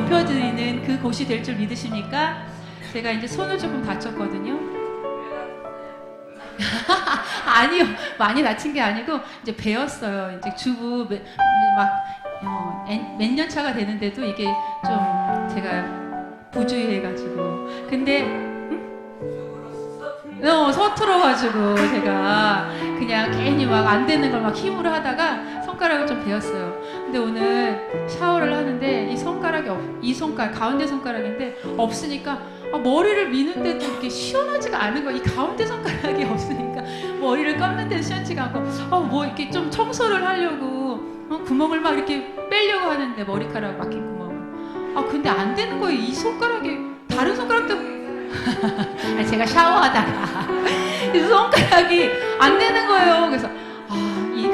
입혀드리는 그 곳이 될 줄 믿으십니까? 제가 이제 손을 조금 다쳤거든요. 아니요, 많이 다친 게 아니고 이제 배웠어요. 이제 주부 몇 년 차가 되는데도 이게 좀 제가 부주의해가지고 근데 서툴어가지고 제가 그냥 괜히 막 안 되는 걸 막 힘으로 하다가 손가락을 좀 베었어요. 근데 오늘 샤워를 하는데 이 손가락이 이 손가락 가운데 손가락인데 없으니까 머리를 미는데도 이렇게 시원하지가 않은 거야. 이 가운데 손가락이 없으니까 머리를 감는데도 시원치가 않고 뭐 이렇게 좀 청소를 하려고 구멍을 막 이렇게 빼려고 하는데 머리카락 막힌 구멍을 근데 안 되는 거예요. 이 손가락이 다른 손가락도 제가 샤워하다가 이 손가락이 안 되는 거예요. 그래서 이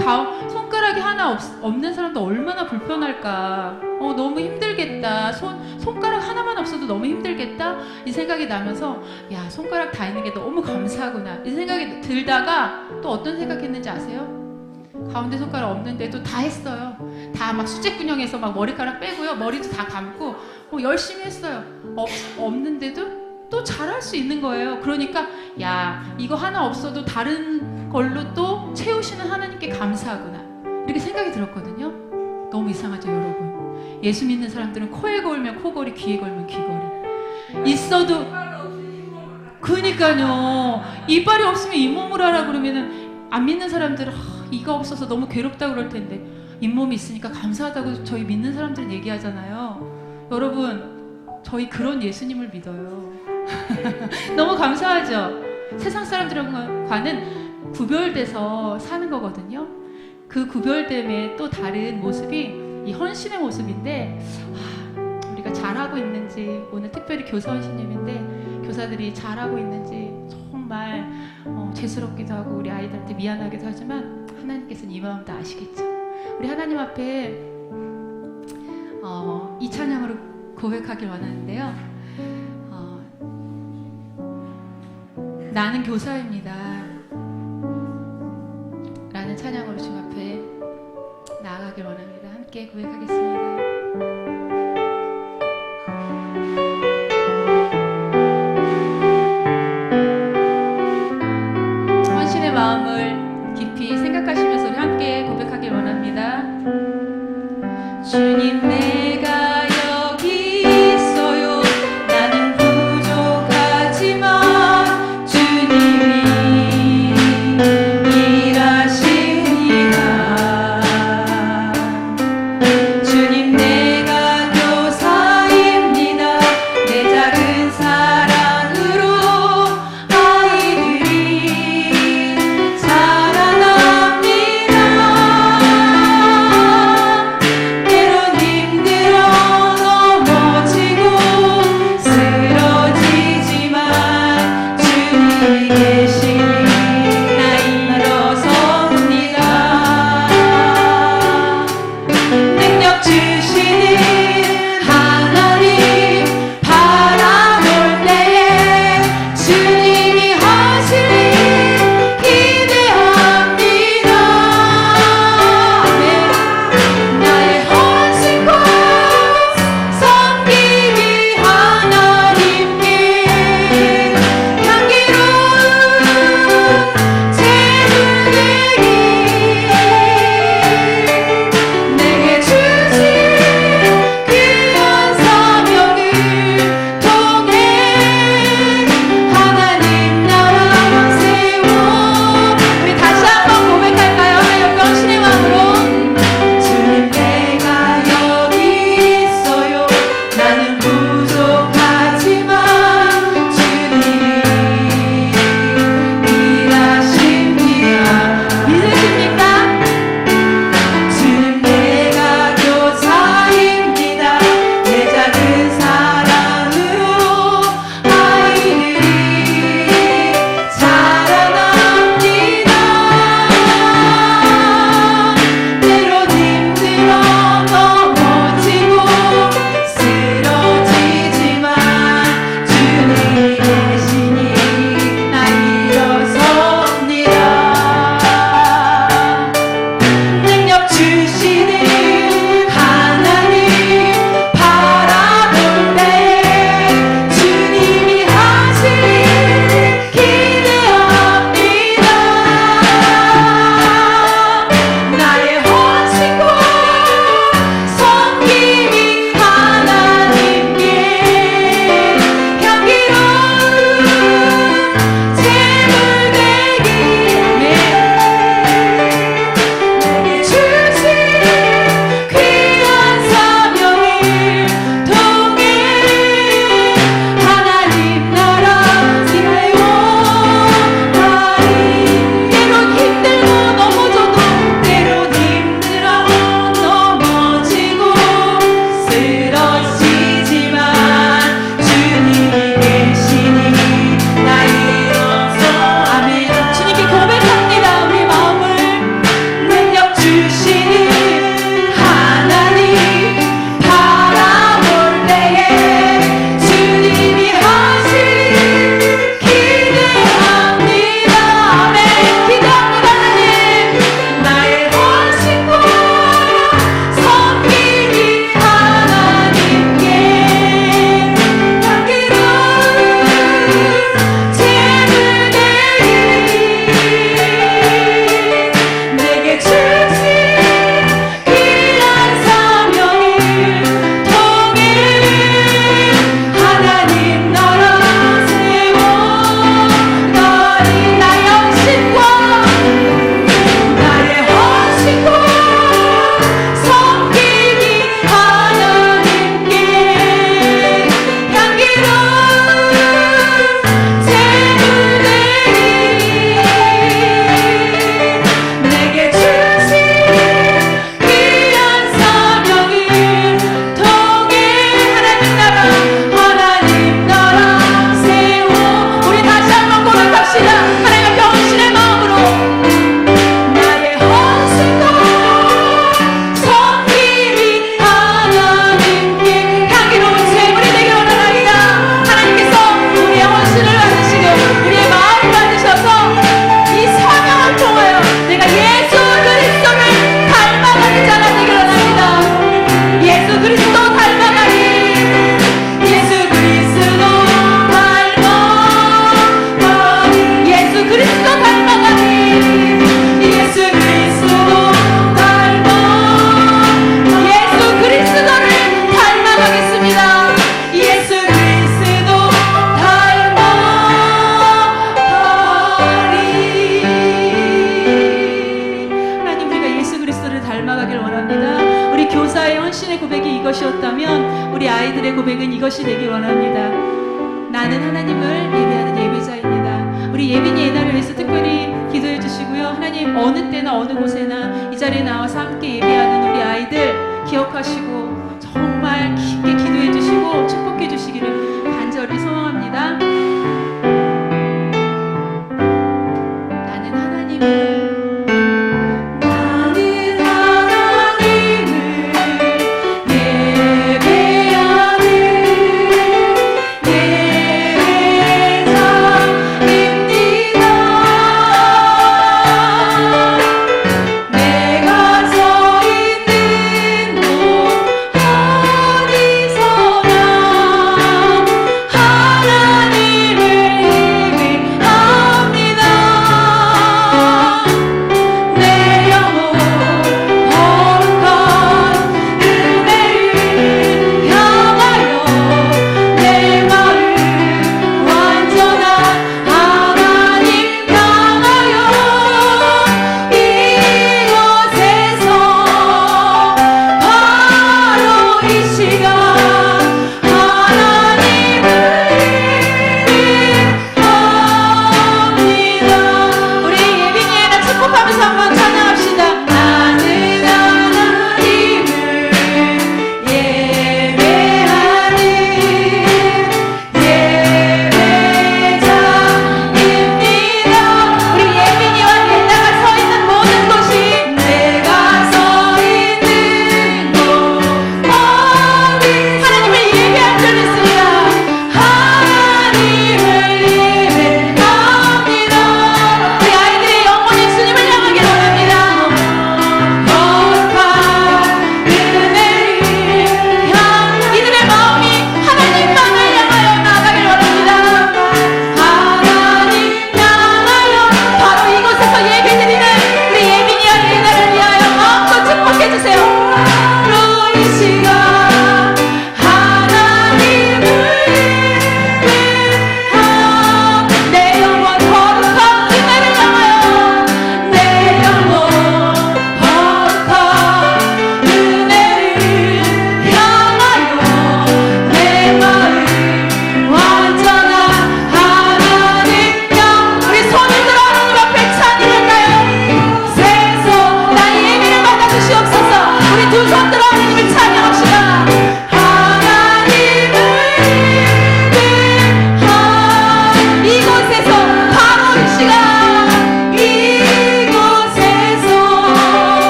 손가락이 하나 없는 사람도 얼마나 불편할까. 너무 힘들겠다. 손가락 하나만 없어도 너무 힘들겠다. 이 생각이 나면서 야, 손가락 다 있는 게 너무 감사하구나. 이 생각이 들다가 또 어떤 생각했는지 아세요? 가운데 손가락 없는데도 다 했어요. 다 막 수제군형해서 막 머리카락 빼고요. 머리도 다 감고 열심히 했어요. 없는데도 또 잘할 수 있는 거예요. 그러니까 야, 이거 하나 없어도 다른 걸로 또 채우시는 하나님께 감사하구나. 이렇게 생각이 들었거든요. 너무 이상하죠, 여러분? 예수 믿는 사람들은 코에 걸면 코걸이, 귀에 걸면 귀걸이. 있어도 그니까요. 이빨이 없으면 잇몸을 하라 그러면은 안 믿는 사람들은 이가 없어서 너무 괴롭다 그럴 텐데 잇몸이 있으니까 감사하다고 저희 믿는 사람들은 얘기하잖아요. 여러분, 저희 그런 예수님을 믿어요. 너무 감사하죠? 세상 사람들과는 구별돼서 사는 거거든요. 그 구별됨의 또 다른 모습이 이 헌신의 모습인데 우리가 잘하고 있는지, 오늘 특별히 교사헌신님인데 교사들이 잘하고 있는지 정말 죄스럽기도 하고 우리 아이들한테 미안하기도 하지만 하나님께서는 이 마음 다 아시겠죠. 우리 하나님 앞에 이 찬양으로 고백하길 원하는데요. 나는 교사입니다 라는 찬양으로 주님 앞에 나아가길 원합니다. 함께 고백하겠습니다. 헌신의 마음을 깊이 생각하시면서 우리 함께 고백하길 원합니다. 주님, 내가 힘들 목사의 헌신의 고백이 이것이었다면 우리 아이들의 고백은 이것이 되기 원합니다. 나는 하나님을 예배하는 예배자입니다. 우리 예빈이 예나를 위해서 특별히 기도해 주시고요. 하나님 어느 때나 어느 곳에나 이 자리에 나와서 함께 예배하는 우리 아이들 기억하시고 정말 깊게 기도해 주시고 축복해 주시기를 간절히 소망합니다. 나는 하나님을 내가 서 있는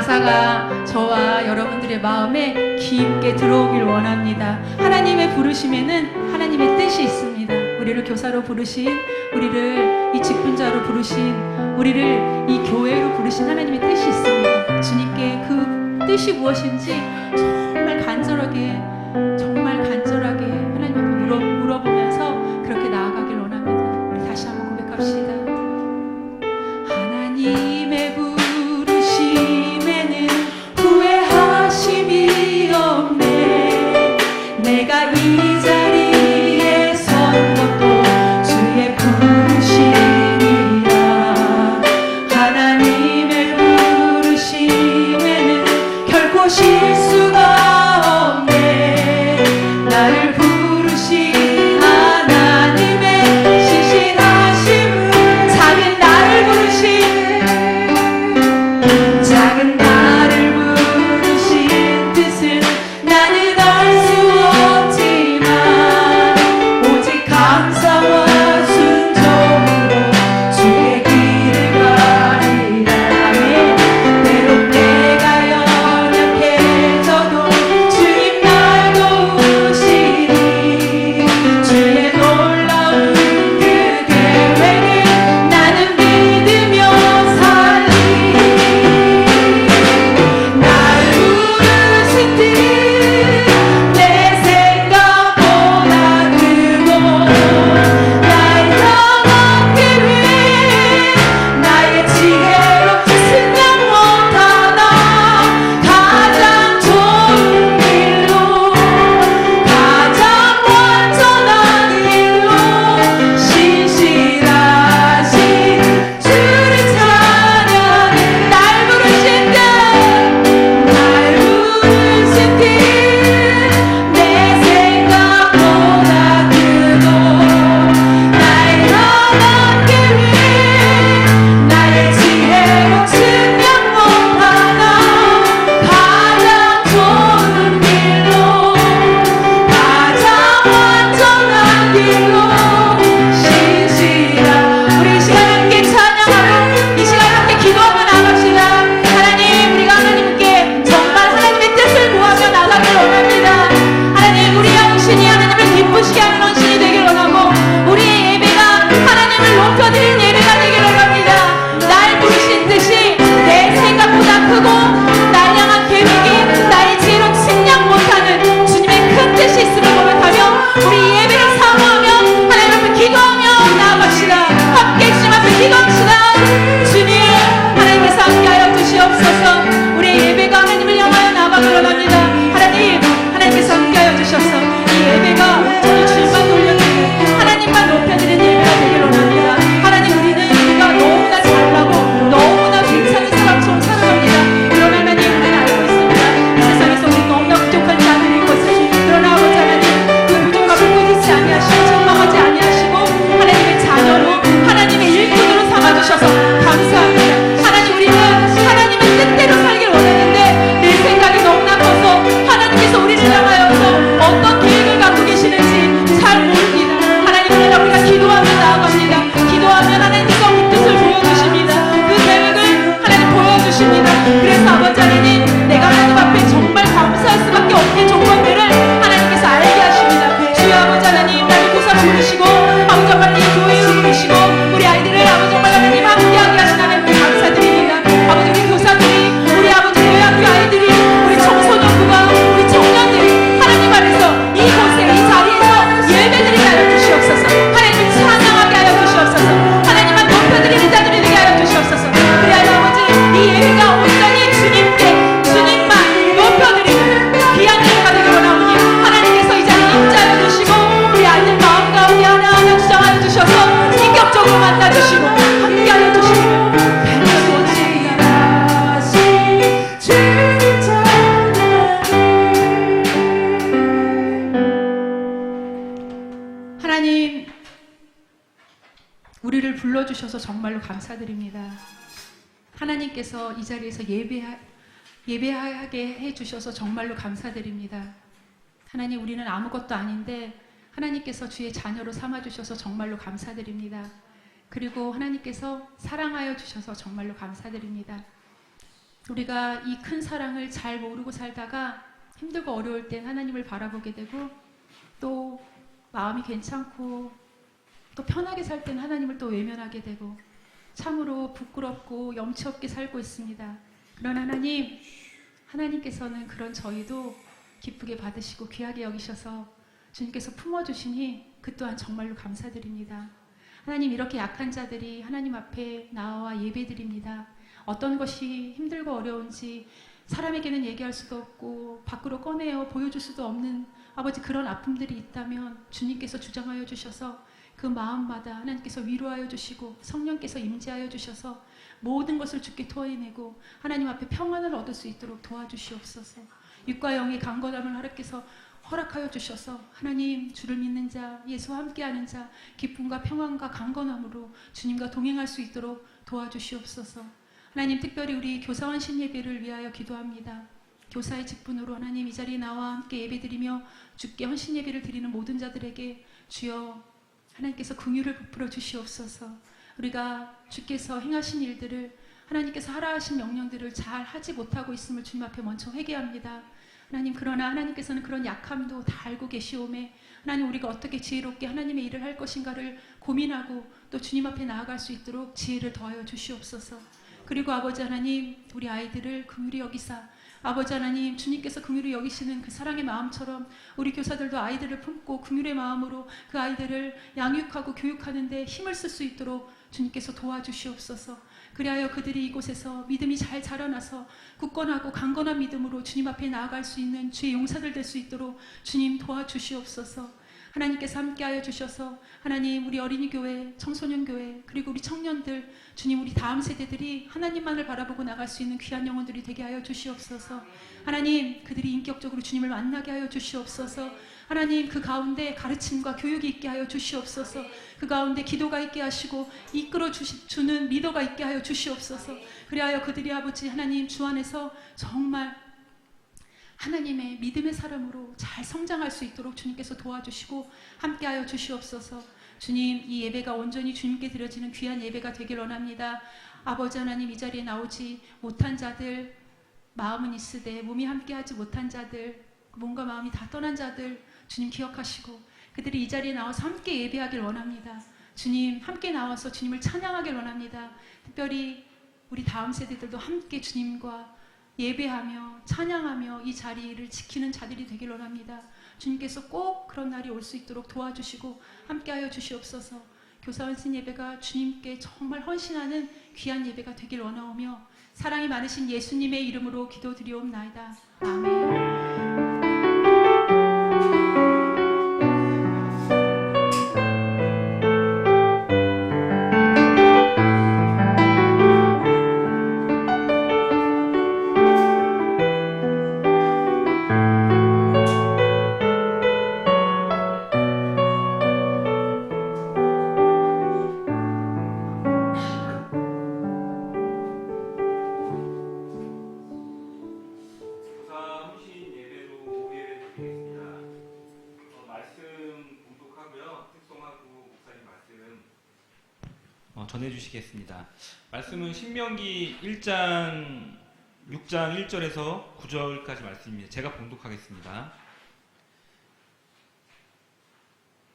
가사가 저와 여러분들의 마음에 깊게 들어오길 원합니다. 하나님의 부르심에는 하나님의 뜻이 있습니다. 우리를 교사로 부르신, 우리를 이 직분자로 부르신, 우리를 이 교회로 부르신 하나님의 뜻이 있습니다. 주님께 그 뜻이 무엇인지 정말 간절하게 하나님 앞에 물어보면서 그렇게 나아가길 원합니다. 우리 다시 한번 고백합시다. 하나님의 부르심에는 후회하심이 없네. 내가 이 자리에 선 것도 주의 부르심이라. 하나님의 부르심에는 결코 실수가 없네. 나를 부르신 하나님의 신실하심은 작은 나를 부르신 뜻은 나는 알 수 없지만 오직 감사와 순종으로 주의 길을 가리라. 때론 내가 연약해져도 주님 날 도우시니 주의 놀라운 그 계획을 나는 믿으며 살리. 날 부르신 뜻 내 생각보다 크고 나의 영원 계획 나의 지혜로 생각 못하나 가장 좋은 길로 가장 완전한 길로 신실하신 주를 찬양해. 날 부르신 뜻 내 생각보다 크고 나의 영원 계획 나의 지혜로 증명 못하나 가장 좋은 길로 가장 완전한 길로 신실한. 우리 이 시간 함께 찬양하고 이 시간 함께 기도하며 나갑시다. 하나님, 우리가 하나님께 정말 하나님의 뜻을 구하며 나가길 원합니다. 하나님, 우리의 헌신이 하나님을 기쁘시게 하는 헌신이 되길 원하고 우리의 예배가 하나님을 높여드리는 예배가 되길 원합니다. 날 부르신 뜻이 내 생각보다 크고 날 향한 계획이 나의 지혜로 측량 못하는 주님의 큰 뜻이 있음을 고백하며 우리 예배를 사모하며 하나님 앞에 기도하며 나아갑시다. 함께 주님 앞에 기도합시다. 주님, 하나님께서 함께하여 주시옵소서. 우리의 예배가 하나님을 향하여 나아가길 원합니다. 하나님께서 함께하여 주셔서 이 예배가 온전히 주님만 돌려드리는 하나님만 높여드리는 예배가 되길 원합니다. 하나님, 우리는 우리가 너무나 잘나고 너무나 괜찮은 사람처럼 살아갑니다. 그러나 하나님, 우리는 알고 있습니다. 이 세상에서 우리 너무나 부족한 자들인 것을. 그러나 아버지 하나님, 그 부족함을 꾸짖지 아니하시고 책망하지 아니하시고 하나님의 자녀로 하나님의 일꾼으로 삼아주셔서 감사합니다. 하나님, 우리는 하나님의 뜻대로 살길 원하는데 내 생각이 너무나 커서 하나님께서 우리를 향하여서 어떤 계획을 갖고 계시는지 잘 모릅니다. 하나님, 그러나 우리가 기도하며 나아갑니다. 기도하면 하나님께서 그 뜻을 보여주십니다. 그 계획을 하나님 보여주십니다. 그래서 아버지 하나님, 내가 하나님 앞에 정말 감사할 수밖에 없는 조건들을 하나님께서 알게 하십니다. 주여 아버지 하나님, 나를 교사 부르시고 아버지 정말 이 교회로 부르시고 우리 아이들을 아버지 정말 하나님 함께하게 하신 하나님께 감사드립니다. 아버지, 우리 교사들이 우리 아버지 교회학교 아이들이 우리 청소년부가 우리 청년들이 하나님 안에서 이곳에 이 자리에서 예배드리게 하여 주시옵소서. 하나님을 찬양하게 하여 주시옵소서. 하나님만 높여드리는 자들이 되게 하여 주시옵소서. 그리하여 아버지, 이 예배가 온전히 주님만 높여드리는 귀한 예배가 되길 원하오니 하나님께서 이 자리에 임재하여 주시고 우리 아이들 마음 가운데 하나하나 주장하여 주셔서 인격적으로 만나주시고 함께하여 주시기를 간절히 원합니다. 하나님, 우리를 불러주셔서 정말로 감사드립니다. 하나님께서 이 자리에서 예배하게 해주셔서 정말로 감사드립니다. 하나님, 우리는 아무것도 아닌데 하나님께서 주의 자녀로 삼아주셔서 정말로 감사드립니다. 그리고 하나님께서 사랑하여 주셔서 정말로 감사드립니다. 우리가 이 큰 사랑을 잘 모르고 살다가 힘들고 어려울 땐 하나님을 바라보게 되고, 또 마음이 괜찮고 또 편하게 살 땐 하나님을 또 외면하게 되고, 참으로 부끄럽고 염치 없게 살고 있습니다. 그러나 하나님께서는 그런 저희도 기쁘게 받으시고 귀하게 여기셔서 주님께서 품어주시니 그 또한 정말로 감사드립니다. 하나님, 이렇게 약한 자들이 하나님 앞에 나와 예배드립니다. 어떤 것이 힘들고 어려운지 사람에게는 얘기할 수도 없고 밖으로 꺼내어 보여줄 수도 없는 아버지, 그런 아픔들이 있다면 주님께서 주장하여 주셔서 그 마음마다 하나님께서 위로하여 주시고 성령께서 임재하여 주셔서 모든 것을 주께 토해내고 하나님 앞에 평안을 얻을 수 있도록 도와주시옵소서. 육과 영의 강건함을 하나님께서 허락하여 주셔서 하나님, 주를 믿는 자, 예수와 함께하는 자, 기쁨과 평안과 강건함으로 주님과 동행할 수 있도록 도와주시옵소서. 하나님, 특별히 우리 교사 헌신 예배를 위하여 기도합니다. 교사의 직분으로 하나님, 이 자리에 나와 함께 예배드리며 주께 헌신 예배를 드리는 모든 자들에게 주여 하나님께서 긍휼을 베풀어 주시옵소서. 우리가 주께서 행하신 일들을, 하나님께서 하라 하신 명령들을 잘 하지 못하고 있음을 주님 앞에 먼저 회개합니다. 하나님, 그러나 하나님께서는 그런 약함도 다 알고 계시오매 하나님, 우리가 어떻게 지혜롭게 하나님의 일을 할 것인가를 고민하고 또 주님 앞에 나아갈 수 있도록 지혜를 더하여 주시옵소서. 그리고 아버지 하나님, 우리 아이들을 긍휼히 여기사 아버지 하나님, 주님께서 긍휼히 여기시는 그 사랑의 마음처럼 우리 교사들도 아이들을 품고 긍휼의 마음으로 그 아이들을 양육하고 교육하는 데 힘을 쓸 수 있도록 주님께서 도와주시옵소서. 그리하여 그들이 이곳에서 믿음이 잘 자라나서 굳건하고 강건한 믿음으로 주님 앞에 나아갈 수 있는 주의 용사들 될 수 있도록 주님 도와주시옵소서. 하나님께서 함께하여 주셔서 하나님, 우리 어린이 교회, 청소년 교회, 그리고 우리 청년들, 주님, 우리 다음 세대들이 하나님만을 바라보고 나갈 수 있는 귀한 영혼들이 되게 하여 주시옵소서. 하나님, 그들이 인격적으로 주님을 만나게 하여 주시옵소서. 하나님, 그 가운데 가르침과 교육이 있게 하여 주시옵소서. 그 가운데 기도가 있게 하시고 이끌어 주는 리더가 있게 하여 주시옵소서. 그리하여 그들이 아버지 하나님, 주 안에서 정말 하나님의 믿음의 사람으로 잘 성장할 수 있도록 주님께서 도와주시고 함께하여 주시옵소서. 주님, 이 예배가 온전히 주님께 드려지는 귀한 예배가 되길 원합니다. 아버지 하나님, 이 자리에 나오지 못한 자들, 마음은 있으되 몸이 함께하지 못한 자들, 몸과 마음이 다 떠난 자들 주님 기억하시고 그들이 이 자리에 나와서 함께 예배하길 원합니다. 주님, 함께 나와서 주님을 찬양하길 원합니다. 특별히 우리 다음 세대들도 함께 주님과 예배하며 찬양하며 이 자리를 지키는 자들이 되길 원합니다. 주님께서 꼭 그런 날이 올 수 있도록 도와주시고 함께하여 주시옵소서. 교사 헌신 예배가 주님께 정말 헌신하는 귀한 예배가 되길 원하오며 사랑이 많으신 예수님의 이름으로 기도드리옵나이다. 아멘. 전해주시겠습니다. 말씀은 신명기 1장 6장 1절에서 9절까지 말씀입니다. 제가 봉독하겠습니다.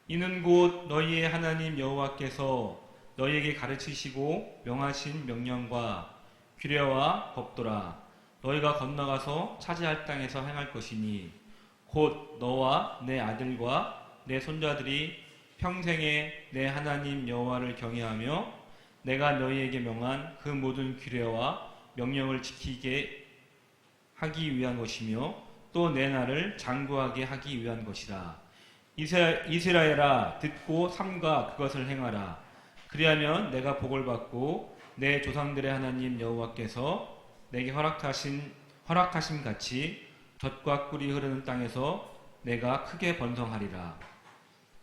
이는 곧 너희의 하나님 여호와께서 너희에게 가르치시고 명하신 명령과 규례와 법도라. 너희가 건너가서 차지할 땅에서 행할 것이니 곧 너와 내 아들과 내 손자들이 평생에 내 하나님 여호와를 경외하며 내가 너희에게 명한 그 모든 규례와 명령을 지키게 하기 위한 것이며 또 내 날을 장구하게 하기 위한 것이라. 이스라엘아, 듣고 삼가 그것을 행하라. 그리하면 내가 복을 받고 내 조상들의 하나님 여호와께서 내게 허락하심 같이 젖과 꿀이 흐르는 땅에서 내가 크게 번성하리라.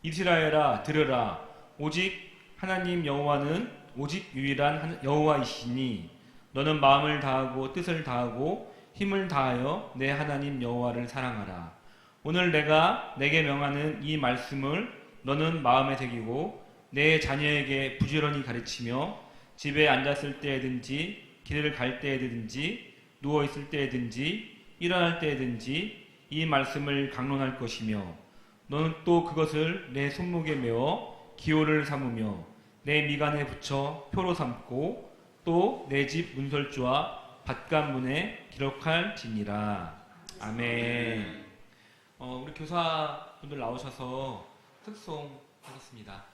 이스라엘아, 들으라. 오직 하나님 여호와는 오직 유일한 여호와이시니 너는 마음을 다하고 뜻을 다하고 힘을 다하여 내 하나님 여호와를 사랑하라. 오늘 내가 내게 명하는 이 말씀을 너는 마음에 새기고 내 자녀에게 부지런히 가르치며 집에 앉았을 때에든지 길을 갈 때에든지 누워 있을 때든지 일어날 때든지 이 말씀을 강론할 것이며 너는 또 그것을 내 손목에 메어 기호를 삼으며 내 미간에 붙여 표로 삼고 또 내 집 문설주와 밭간문에 기록할지니라. 아멘. 우리 교사분들 나오셔서 특송 하겠습니다.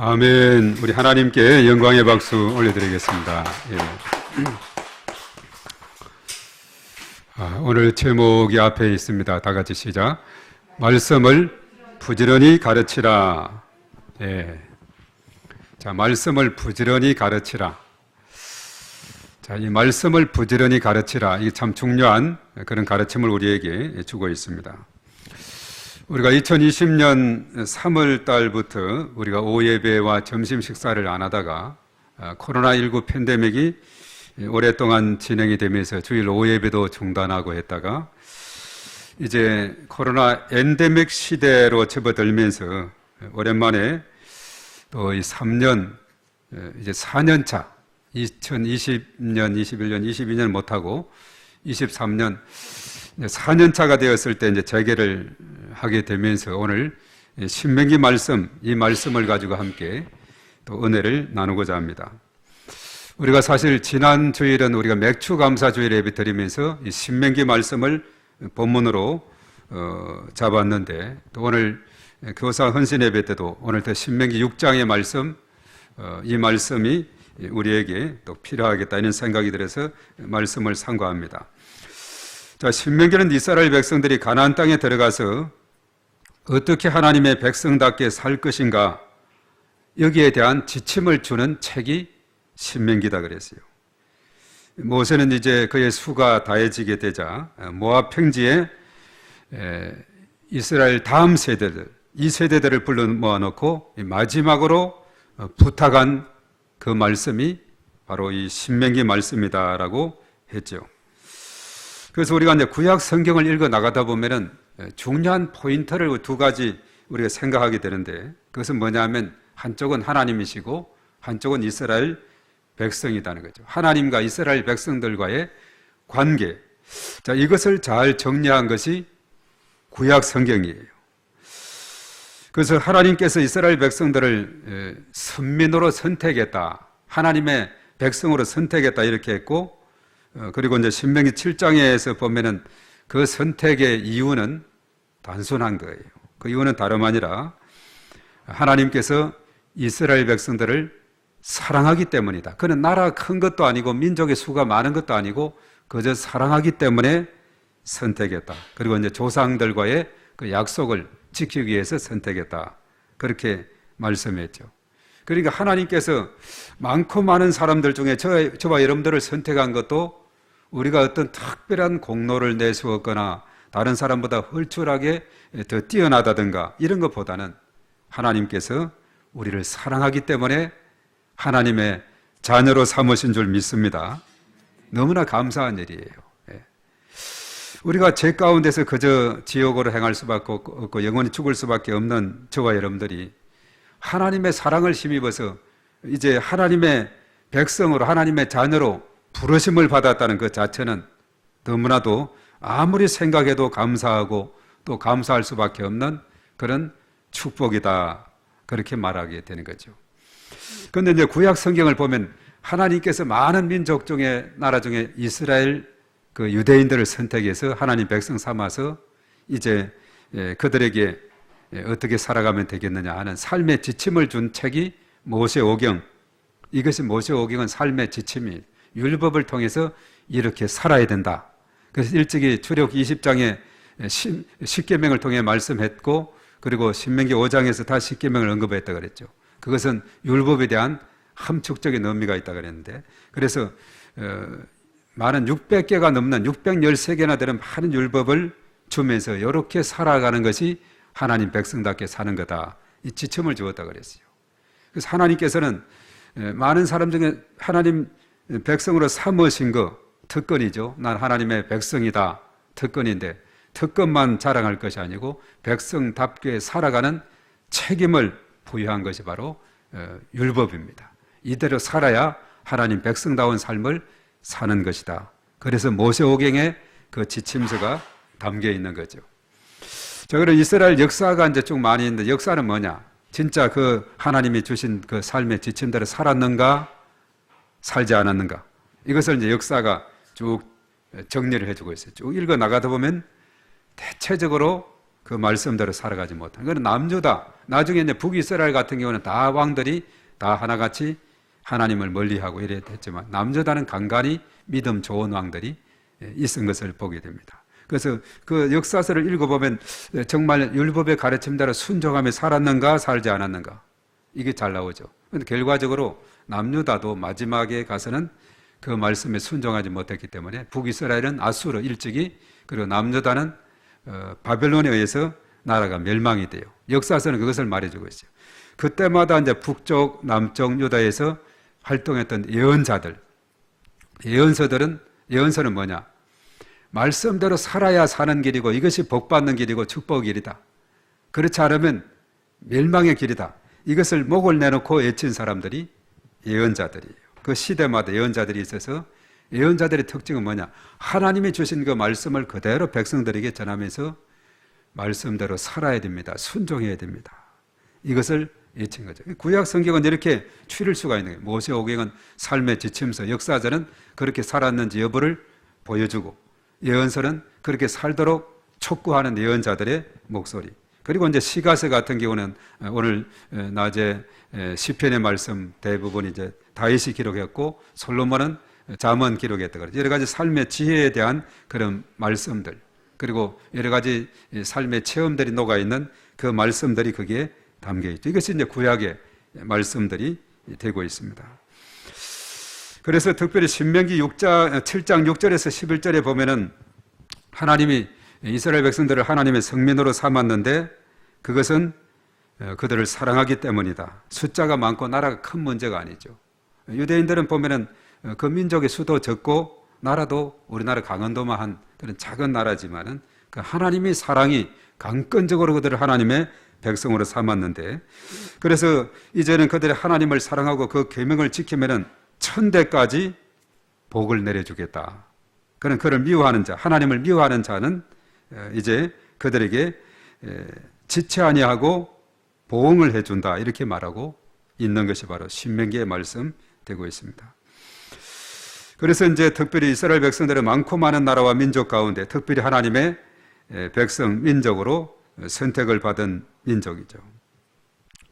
아멘. 우리 하나님께 영광의 박수 올려드리겠습니다. 예. 오늘 제목이 앞에 있습니다. 다 같이 시작. 말씀을 부지런히 가르치라. 예. 자, 말씀을 부지런히 가르치라. 자, 이 말씀을 부지런히 가르치라. 이게 참 중요한 그런 가르침을 우리에게 주고 있습니다. 우리가 2020년 3월 달부터 우리가 오후 예배와 점심 식사를 안 하다가 코로나19 팬데믹이 오랫동안 진행이 되면서 주일 오후 예배도 중단하고 했다가 이제 코로나 엔데믹 시대로 접어들면서 오랜만에 또 이 3년, 이제 4년 차, 2020년, 21년, 22년 못하고 23년, 4년 차가 되었을 때 이제 재개를 하게 되면서 오늘 신명기 말씀, 이 말씀을 가지고 함께 또 은혜를 나누고자 합니다. 우리가 사실 지난 주일은 우리가 맥주 감사 주일 예배 드리면서 이 신명기 말씀을 본문으로 잡았는데 또 오늘 교사 헌신 예배 때도 오늘 또 신명기 6장의 말씀, 이 말씀이 우리에게 또 필요하겠다 이런 생각이 들어서 말씀을 상고합니다. 자, 신명기는 이스라엘 백성들이 가나안 땅에 들어가서 어떻게 하나님의 백성답게 살 것인가 여기에 대한 지침을 주는 책이 신명기다 그랬어요. 모세는 이제 그의 수가 다해지게 되자 모압 평지에 이스라엘 다음 세대들, 이 세대들을 불러 모아놓고 마지막으로 부탁한 그 말씀이 바로 이 신명기 말씀이다라고 했죠. 그래서 우리가 이제 구약 성경을 읽어 나가다 보면은 중요한 포인트를 두 가지 우리가 생각하게 되는데 그것은 뭐냐면 한쪽은 하나님이시고 한쪽은 이스라엘 백성이라는 거죠. 하나님과 이스라엘 백성들과의 관계. 자, 이것을 잘 정리한 것이 구약 성경이에요. 그래서 하나님께서 이스라엘 백성들을 선민으로 선택했다. 하나님의 백성으로 선택했다 이렇게 했고 그리고 이제 신명기 7장에서 보면은 그 선택의 이유는 단순한 거예요. 그 이유는 다름 아니라 하나님께서 이스라엘 백성들을 사랑하기 때문이다. 그는 나라가 큰 것도 아니고 민족의 수가 많은 것도 아니고 그저 사랑하기 때문에 선택했다. 그리고 이제 조상들과의 그 약속을 지키기 위해서 선택했다. 그렇게 말씀했죠. 그러니까 하나님께서 많고 많은 사람들 중에 저와 여러분들을 선택한 것도 우리가 어떤 특별한 공로를 내세웠거나 다른 사람보다 헐출하게 더 뛰어나다든가 이런 것보다는 하나님께서 우리를 사랑하기 때문에 하나님의 자녀로 삼으신 줄 믿습니다. 너무나 감사한 일이에요. 우리가 죄 가운데서 그저 지옥으로 행할 수밖에 없고 영원히 죽을 수밖에 없는 저와 여러분들이 하나님의 사랑을 힘입어서 이제 하나님의 백성으로 하나님의 자녀로 부르심을 받았다는 그 자체는 너무나도 아무리 생각해도 감사하고 또 감사할 수밖에 없는 그런 축복이다. 그렇게 말하게 되는 거죠. 그런데 이제 구약 성경을 보면 하나님께서 많은 민족 중에 나라 중에 이스라엘 그 유대인들을 선택해서 하나님 백성 삼아서 이제 그들에게 어떻게 살아가면 되겠느냐 하는 삶의 지침을 준 책이 모세오경. 이것이 모세오경은 삶의 지침이 율법을 통해서 이렇게 살아야 된다. 그래서 일찍이 출애굽 20장에 십계명을 통해 말씀했고 그리고 신명기 5장에서 다 십계명을 언급했다 그랬죠. 그것은 율법에 대한 함축적인 의미가 있다 그랬는데 그래서 많은 600개가 넘는 613개나 되는 많은 율법을 주면서 이렇게 살아가는 것이 하나님 백성답게 사는 거다. 이 지침을 주었다 그랬어요. 그래서 하나님께서는 많은 사람 중에 하나님 백성으로 삼으신 거 특권이죠. 난 하나님의 백성이다. 특권인데 특권만 자랑할 것이 아니고 백성답게 살아가는 책임을 부여한 것이 바로 율법입니다. 이대로 살아야 하나님 백성다운 삶을 사는 것이다. 그래서 모세오경에 그 지침서가 담겨 있는 거죠. 자, 그럼 이스라엘 역사가 이제 쭉 많이 있는데 역사는 뭐냐? 진짜 그 하나님이 주신 그 삶의 지침대로 살았는가? 살지 않았는가? 이것을 이제 역사가 쭉 정리를 해주고 있어요. 쭉 읽어 나가다 보면 대체적으로 그 말씀대로 살아가지 못한. 그건 남유다. 나중에 이제 북이스라엘 같은 경우는 다 왕들이 다 하나같이 하나님을 멀리하고 이랬지만 남유다는 간간히 믿음 좋은 왕들이 있은 것을 보게 됩니다. 그래서 그 역사서를 읽어보면 정말 율법의 가르침대로 순종하며 살았는가 살지 않았는가 이게 잘 나오죠. 그런데 결과적으로 남유다도 마지막에 가서는 그 말씀에 순종하지 못했기 때문에 북이스라엘은 아수르 일찍이 그리고 남유다는 바벨론에 의해서 나라가 멸망이 돼요. 역사서는 그것을 말해주고 있어요. 그때마다 이제 북쪽, 남쪽 유다에서 활동했던 예언자들, 예언서는 뭐냐? 말씀대로 살아야 사는 길이고 이것이 복받는 길이고 축복의 길이다. 그렇지 않으면 멸망의 길이다. 이것을 목을 내놓고 외친 사람들이 예언자들이에요. 그 시대마다 예언자들이 있어서 예언자들의 특징은 뭐냐? 하나님이 주신 그 말씀을 그대로 백성들에게 전하면서 말씀대로 살아야 됩니다. 순종해야 됩니다. 이것을 외친 거죠. 구약 성경은 이렇게 추릴 수가 있는 거예요. 모세오경은 삶의 지침서, 역사서는 그렇게 살았는지 여부를 보여주고 예언서는 그렇게 살도록 촉구하는 예언자들의 목소리. 그리고 이제 시가서 같은 경우는 오늘 낮에 시편의 말씀 대부분 이제 다윗이 기록했고 솔로몬은 잠언 기록했다 그러죠. 여러 가지 삶의 지혜에 대한 그런 말씀들 그리고 여러 가지 삶의 체험들이 녹아 있는 그 말씀들이 거기에 담겨 있죠. 이것이 이제 구약의 말씀들이 되고 있습니다. 그래서 특별히 신명기 7장 6절에서 11절에 보면은 하나님이 이스라엘 백성들을 하나님의 성민으로 삼았는데 그것은 그들을 사랑하기 때문이다. 숫자가 많고 나라가 큰 문제가 아니죠. 유대인들은 보면은 그 민족의 수도 적고 나라도 우리나라 강원도만 한 그런 작은 나라지만은 그 하나님의 사랑이 강건적으로 그들을 하나님의 백성으로 삼았는데 그래서 이제는 그들이 하나님을 사랑하고 그 계명을 지키면은 천대까지 복을 내려주겠다. 그는 그를 미워하는 자, 하나님을 미워하는 자는 이제 그들에게 지체 아니하고 보응을 해준다. 이렇게 말하고 있는 것이 바로 신명기의 말씀 되고 있습니다. 그래서 이제 특별히 이스라엘 백성들은 많고 많은 나라와 민족 가운데 특별히 하나님의 백성, 민족으로 선택을 받은 민족이죠.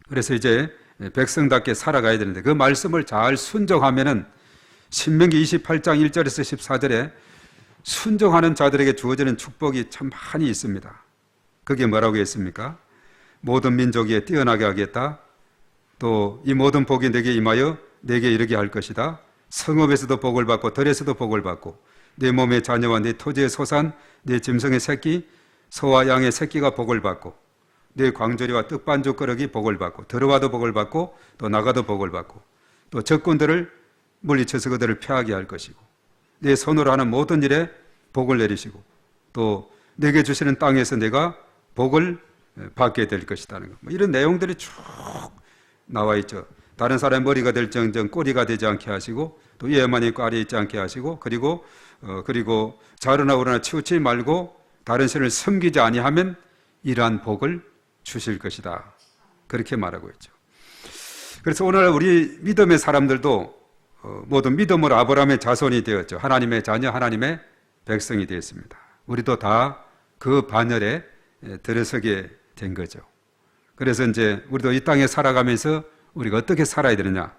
그래서 이제 백성답게 살아가야 되는데 그 말씀을 잘 순종하면은 신명기 28장 1절에서 14절에 순종하는 자들에게 주어지는 축복이 참 많이 있습니다. 그게 뭐라고 했습니까? 모든 민족 위에 뛰어나게 하겠다. 또 이 모든 복이 내게 임하여 내게 이르게 할 것이다. 성읍에서도 복을 받고 들에서도 복을 받고 내 몸의 자녀와 내 토지의 소산, 내 짐승의 새끼, 소와 양의 새끼가 복을 받고 내 광저리와 떡반죽거럭이 복을 받고 들어와도 복을 받고 또 나가도 복을 받고 또 적군들을 물리쳐서 그들을 피하게 할 것이고 내 손으로 하는 모든 일에 복을 내리시고 또 내게 주시는 땅에서 내가 복을 받게 될 것이라는 것. 이런 내용들이 쭉 나와 있죠. 다른 사람의 머리가 될 정정 꼬리가 되지 않게 하시고 또 예만이 꽈리 있지 않게 하시고 그리고 자르나 우르나 치우치지 말고 다른 신을 섬기지 아니하면 이러한 복을 주실 것이다. 그렇게 말하고 있죠. 그래서 오늘 우리 믿음의 사람들도 모두 믿음으로 아브라함의 자손이 되었죠. 하나님의 자녀, 하나님의 백성이 되었습니다. 우리도 다 그 반열에 들어서게 된 거죠. 그래서 이제 우리도 이 땅에 살아가면서 우리가 어떻게 살아야 되느냐?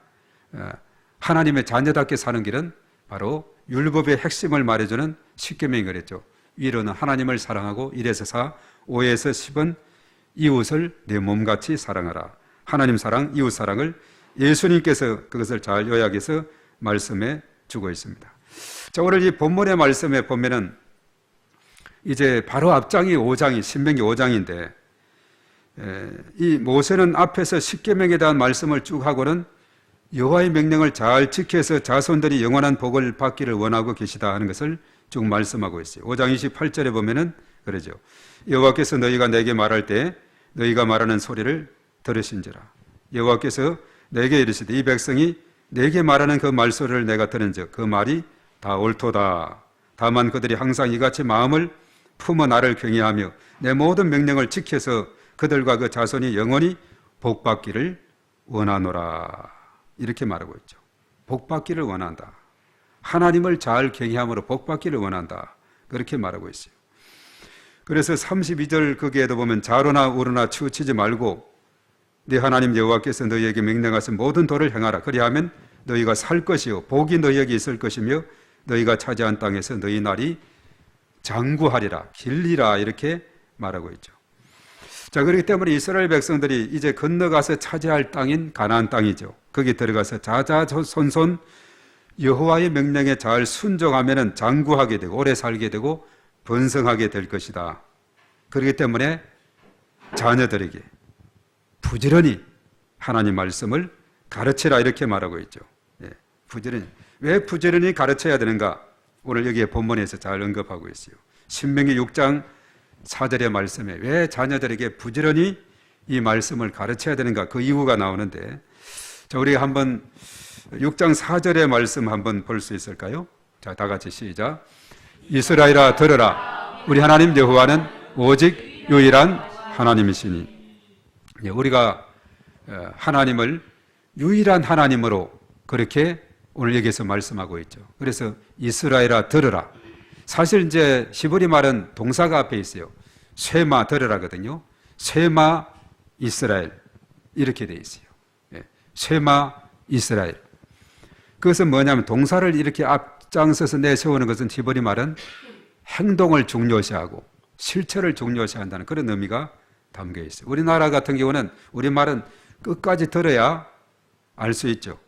하나님의 자녀답게 사는 길은 바로 율법의 핵심을 말해주는 십계명이 그랬죠. 위로는 하나님을 사랑하고 1에서 4, 5에서 10은 이웃을 내 몸같이 사랑하라. 하나님 사랑, 이웃 사랑을 예수님께서 그것을 잘 요약해서 말씀해 주고 있습니다. 자, 오늘 이 본문의 말씀에 보면은 이제 바로 앞장이 5장이 신명기 5장인데 이 모세는 앞에서 십계명에 대한 말씀을 쭉 하고는 여호와의 명령을 잘 지켜서 자손들이 영원한 복을 받기를 원하고 계시다 하는 것을 쭉 말씀하고 있어요. 5장 28절에 보면은 그러죠. 여호와께서 너희가 내게 말할 때 너희가 말하는 소리를 들으신지라. 여호와께서 내게 이르시되 이 백성이 내게 말하는 그 말소리를 내가 들은즉 그 말이 다 옳도다. 다만 그들이 항상 이같이 마음을 품어 나를 경외하며 내 모든 명령을 지켜서 그들과 그 자손이 영원히 복받기를 원하노라. 이렇게 말하고 있죠. 복받기를 원한다. 하나님을 잘 경외함으로 복받기를 원한다. 그렇게 말하고 있어요. 그래서 32절 거기에도 보면 자로나 우르나 치우치지 말고 네 하나님 여호와께서 너희에게 명령하신 모든 도를 행하라. 그리하면 너희가 살 것이요 복이 너희에게 있을 것이며 너희가 차지한 땅에서 너희 날이 장구하리라 길리라 이렇게 말하고 있죠. 자, 그렇기 때문에 이스라엘 백성들이 이제 건너가서 차지할 땅인 가나안 땅이죠. 거기 들어가서 자자손손 여호와의 명령에 잘 순종하면은 장구하게 되고 오래 살게 되고 번성하게 될 것이다. 그렇기 때문에 자녀들에게 부지런히 하나님 말씀을 가르치라 이렇게 말하고 있죠. 예, 부지런히. 왜 부지런히 가르쳐야 되는가? 오늘 여기에 본문에서 잘 언급하고 있어요. 신명기 6장 4절의 말씀에 왜 자녀들에게 부지런히 이 말씀을 가르쳐야 되는가? 그 이유가 나오는데, 자, 우리 한번 6장 4절의 말씀 한번 볼 수 있을까요? 자, 다 같이 시작. 이스라엘아 들으라. 우리 하나님 여호와는 오직 유일한 하나님이시니. 예, 우리가 하나님을 유일한 하나님으로 그렇게 오늘 여기서 말씀하고 있죠. 그래서 이스라엘아 들으라. 사실 이제 히브리 말은 동사가 앞에 있어요. 쇠마 들으라거든요. 쇠마 이스라엘 이렇게 돼 있어요. 예, 쇠마 이스라엘. 그것은 뭐냐면 동사를 이렇게 앞장서서 내세우는 것은 히브리 말은 행동을 중요시하고 실체를 중요시한다는 그런 의미가 담겨 있어요. 우리나라 같은 경우는 우리 말은 끝까지 들어야 알 수 있죠.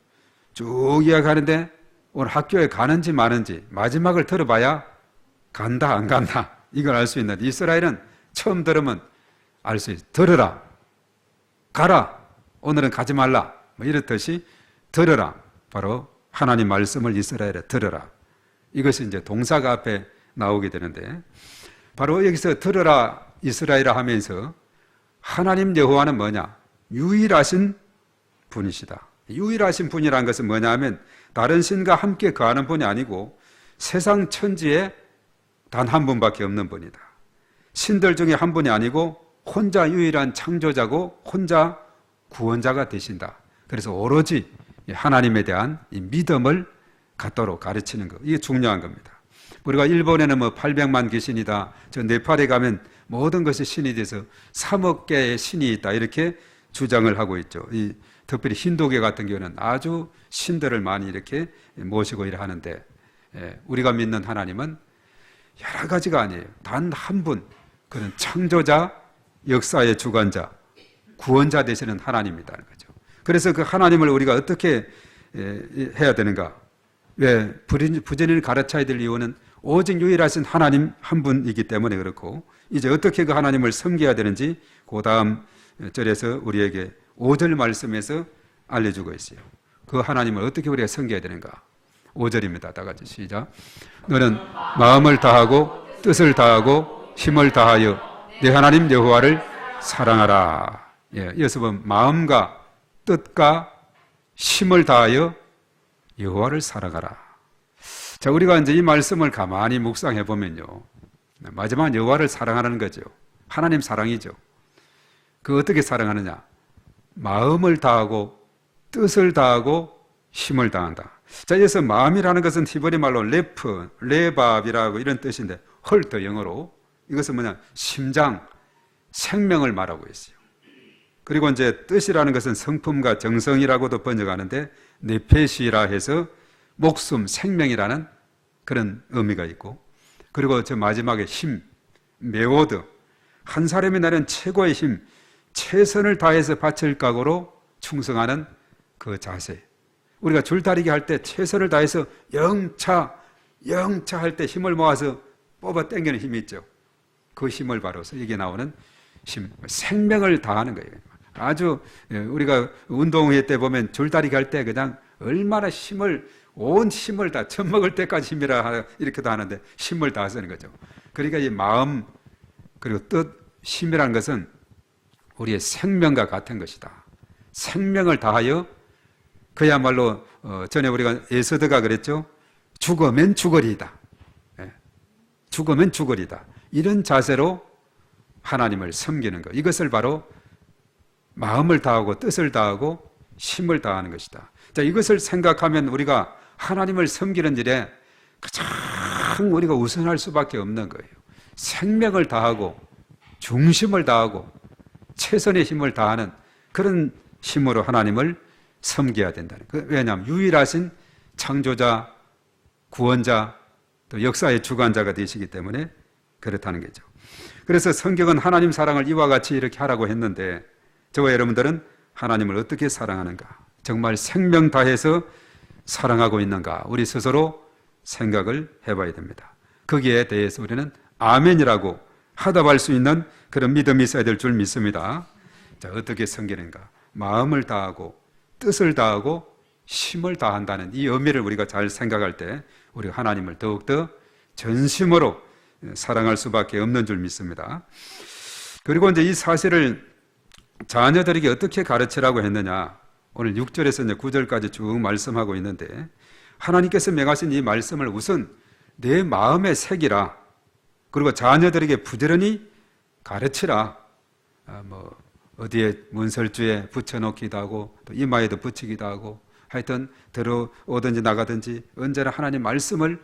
쭉 이야기하는데 오늘 학교에 가는지 마는지 마지막을 들어봐야 간다 안 간다 이걸 알 수 있는데, 이스라엘은 처음 들으면 알 수 있어요. 들으라, 가라, 오늘은 가지 말라 뭐 이렇듯이 들으라. 바로 하나님 말씀을 이스라엘에 들으라. 이것이 이제 동사가 앞에 나오게 되는데, 바로 여기서 들으라 이스라엘아 하면서 하나님 여호와는 뭐냐? 유일하신 분이시다. 유일하신 분이라는 것은 뭐냐 하면 다른 신과 함께 거하는 분이 아니고 세상 천지에 단 한 분밖에 없는 분이다. 신들 중에 한 분이 아니고 혼자 유일한 창조자고 혼자 구원자가 되신다. 그래서 오로지 하나님에 대한 이 믿음을 갖도록 가르치는 것, 이게 중요한 겁니다. 우리가 일본에는 뭐 800만 귀신이다, 저 네팔에 가면 모든 것이 신이 돼서 3억 개의 신이 있다 이렇게 주장을 하고 있죠. 특별히 힌두교 같은 경우는 아주 신들을 많이 이렇게 모시고 일을 하는데, 우리가 믿는 하나님은 여러 가지가 아니에요. 단 한 분, 그는 창조자, 역사의 주관자, 구원자 되시는 하나님이라는 거죠. 그래서 그 하나님을 우리가 어떻게 해야 되는가? 왜 부지런히 가르쳐야 될 이유는 오직 유일하신 하나님 한 분이기 때문에 그렇고, 이제 어떻게 그 하나님을 섬겨야 되는지 그 다음 절에서 우리에게 5절 말씀에서 알려주고 있어요. 그 하나님을 어떻게 우리가 섬겨야 되는가? 5절입니다. 다 같이 시작. 너는 마음을 다하고 뜻을 다하고 힘을 다하여 네 하나님 여호와를 사랑하라. 예, 이어서 보면 마음과 뜻과 힘을 다하여 여호와를 사랑하라. 자, 우리가 이제 이 말씀을 가만히 묵상해 보면요, 마지막 여호와를 사랑하는 거죠. 하나님 사랑이죠. 그 어떻게 사랑하느냐? 마음을 다하고 뜻을 다하고 힘을 다한다. 자, 여기서 마음이라는 것은 히브리 말로 레프, 레밥이라고 이런 뜻인데, 헐트 영어로 이것은 뭐냐? 심장, 생명을 말하고 있어요. 그리고 이제 뜻이라는 것은 성품과 정성이라고도 번역하는데 네페시라 해서 목숨, 생명이라는 그런 의미가 있고, 그리고 저 마지막에 힘, 메오드, 한 사람이 나는 최고의 힘, 최선을 다해서 바칠 각오로 충성하는 그 자세. 우리가 줄다리기 할 때 최선을 다해서 영차 할 때 힘을 모아서 뽑아 당기는 힘이 있죠. 그 힘을 바로서 이게 나오는 힘, 생명을 다하는 거예요. 아주 우리가 운동회 때 보면 줄다리기 할 때 그냥 얼마나 온 힘을 다 젖먹을 때까지 힘이라 이렇게도 하는데 힘을 다 쓰는 거죠. 그러니까 이 마음 그리고 뜻, 힘이라는 것은 우리의 생명과 같은 것이다. 생명을 다하여 그야말로 전에 우리가 에서드가 그랬죠. 죽으면 죽으리다. 죽으면 죽으리다. 이런 자세로 하나님을 섬기는 것. 이것을 바로 마음을 다하고 뜻을 다하고 힘을 다하는 것이다. 자, 이것을 생각하면 우리가 하나님을 섬기는 일에 가장 우리가 우선할 수밖에 없는 거예요. 생명을 다하고 중심을 다하고 최선의 힘을 다하는 그런 힘으로 하나님을 섬겨야 된다는 거예요. 왜냐하면 유일하신 창조자, 구원자, 또 역사의 주관자가 되시기 때문에 그렇다는 거죠. 그래서 성경은 하나님 사랑을 이와 같이 이렇게 하라고 했는데, 저와 여러분들은 하나님을 어떻게 사랑하는가? 정말 생명 다해서 사랑하고 있는가? 우리 스스로 생각을 해봐야 됩니다. 거기에 대해서 우리는 아멘이라고 하답할 수 있는 그런 믿음이 있어야 될 줄 믿습니다. 자, 어떻게 섬기는가? 마음을 다하고 뜻을 다하고 힘을 다한다는 이 의미를 우리가 잘 생각할 때 우리가 하나님을 더욱더 전심으로 사랑할 수밖에 없는 줄 믿습니다. 그리고 이제 이 사실을 자녀들에게 어떻게 가르치라고 했느냐? 오늘 6절에서 이제 9절까지 쭉 말씀하고 있는데 하나님께서 명하신 이 말씀을 우선 내 마음에 새기라. 그리고 자녀들에게 부지런히 가르치라. 어디에 문설주에 붙여놓기도 하고 또 이마에도 붙이기도 하고 하여튼 들어오든지 나가든지 언제나 하나님 말씀을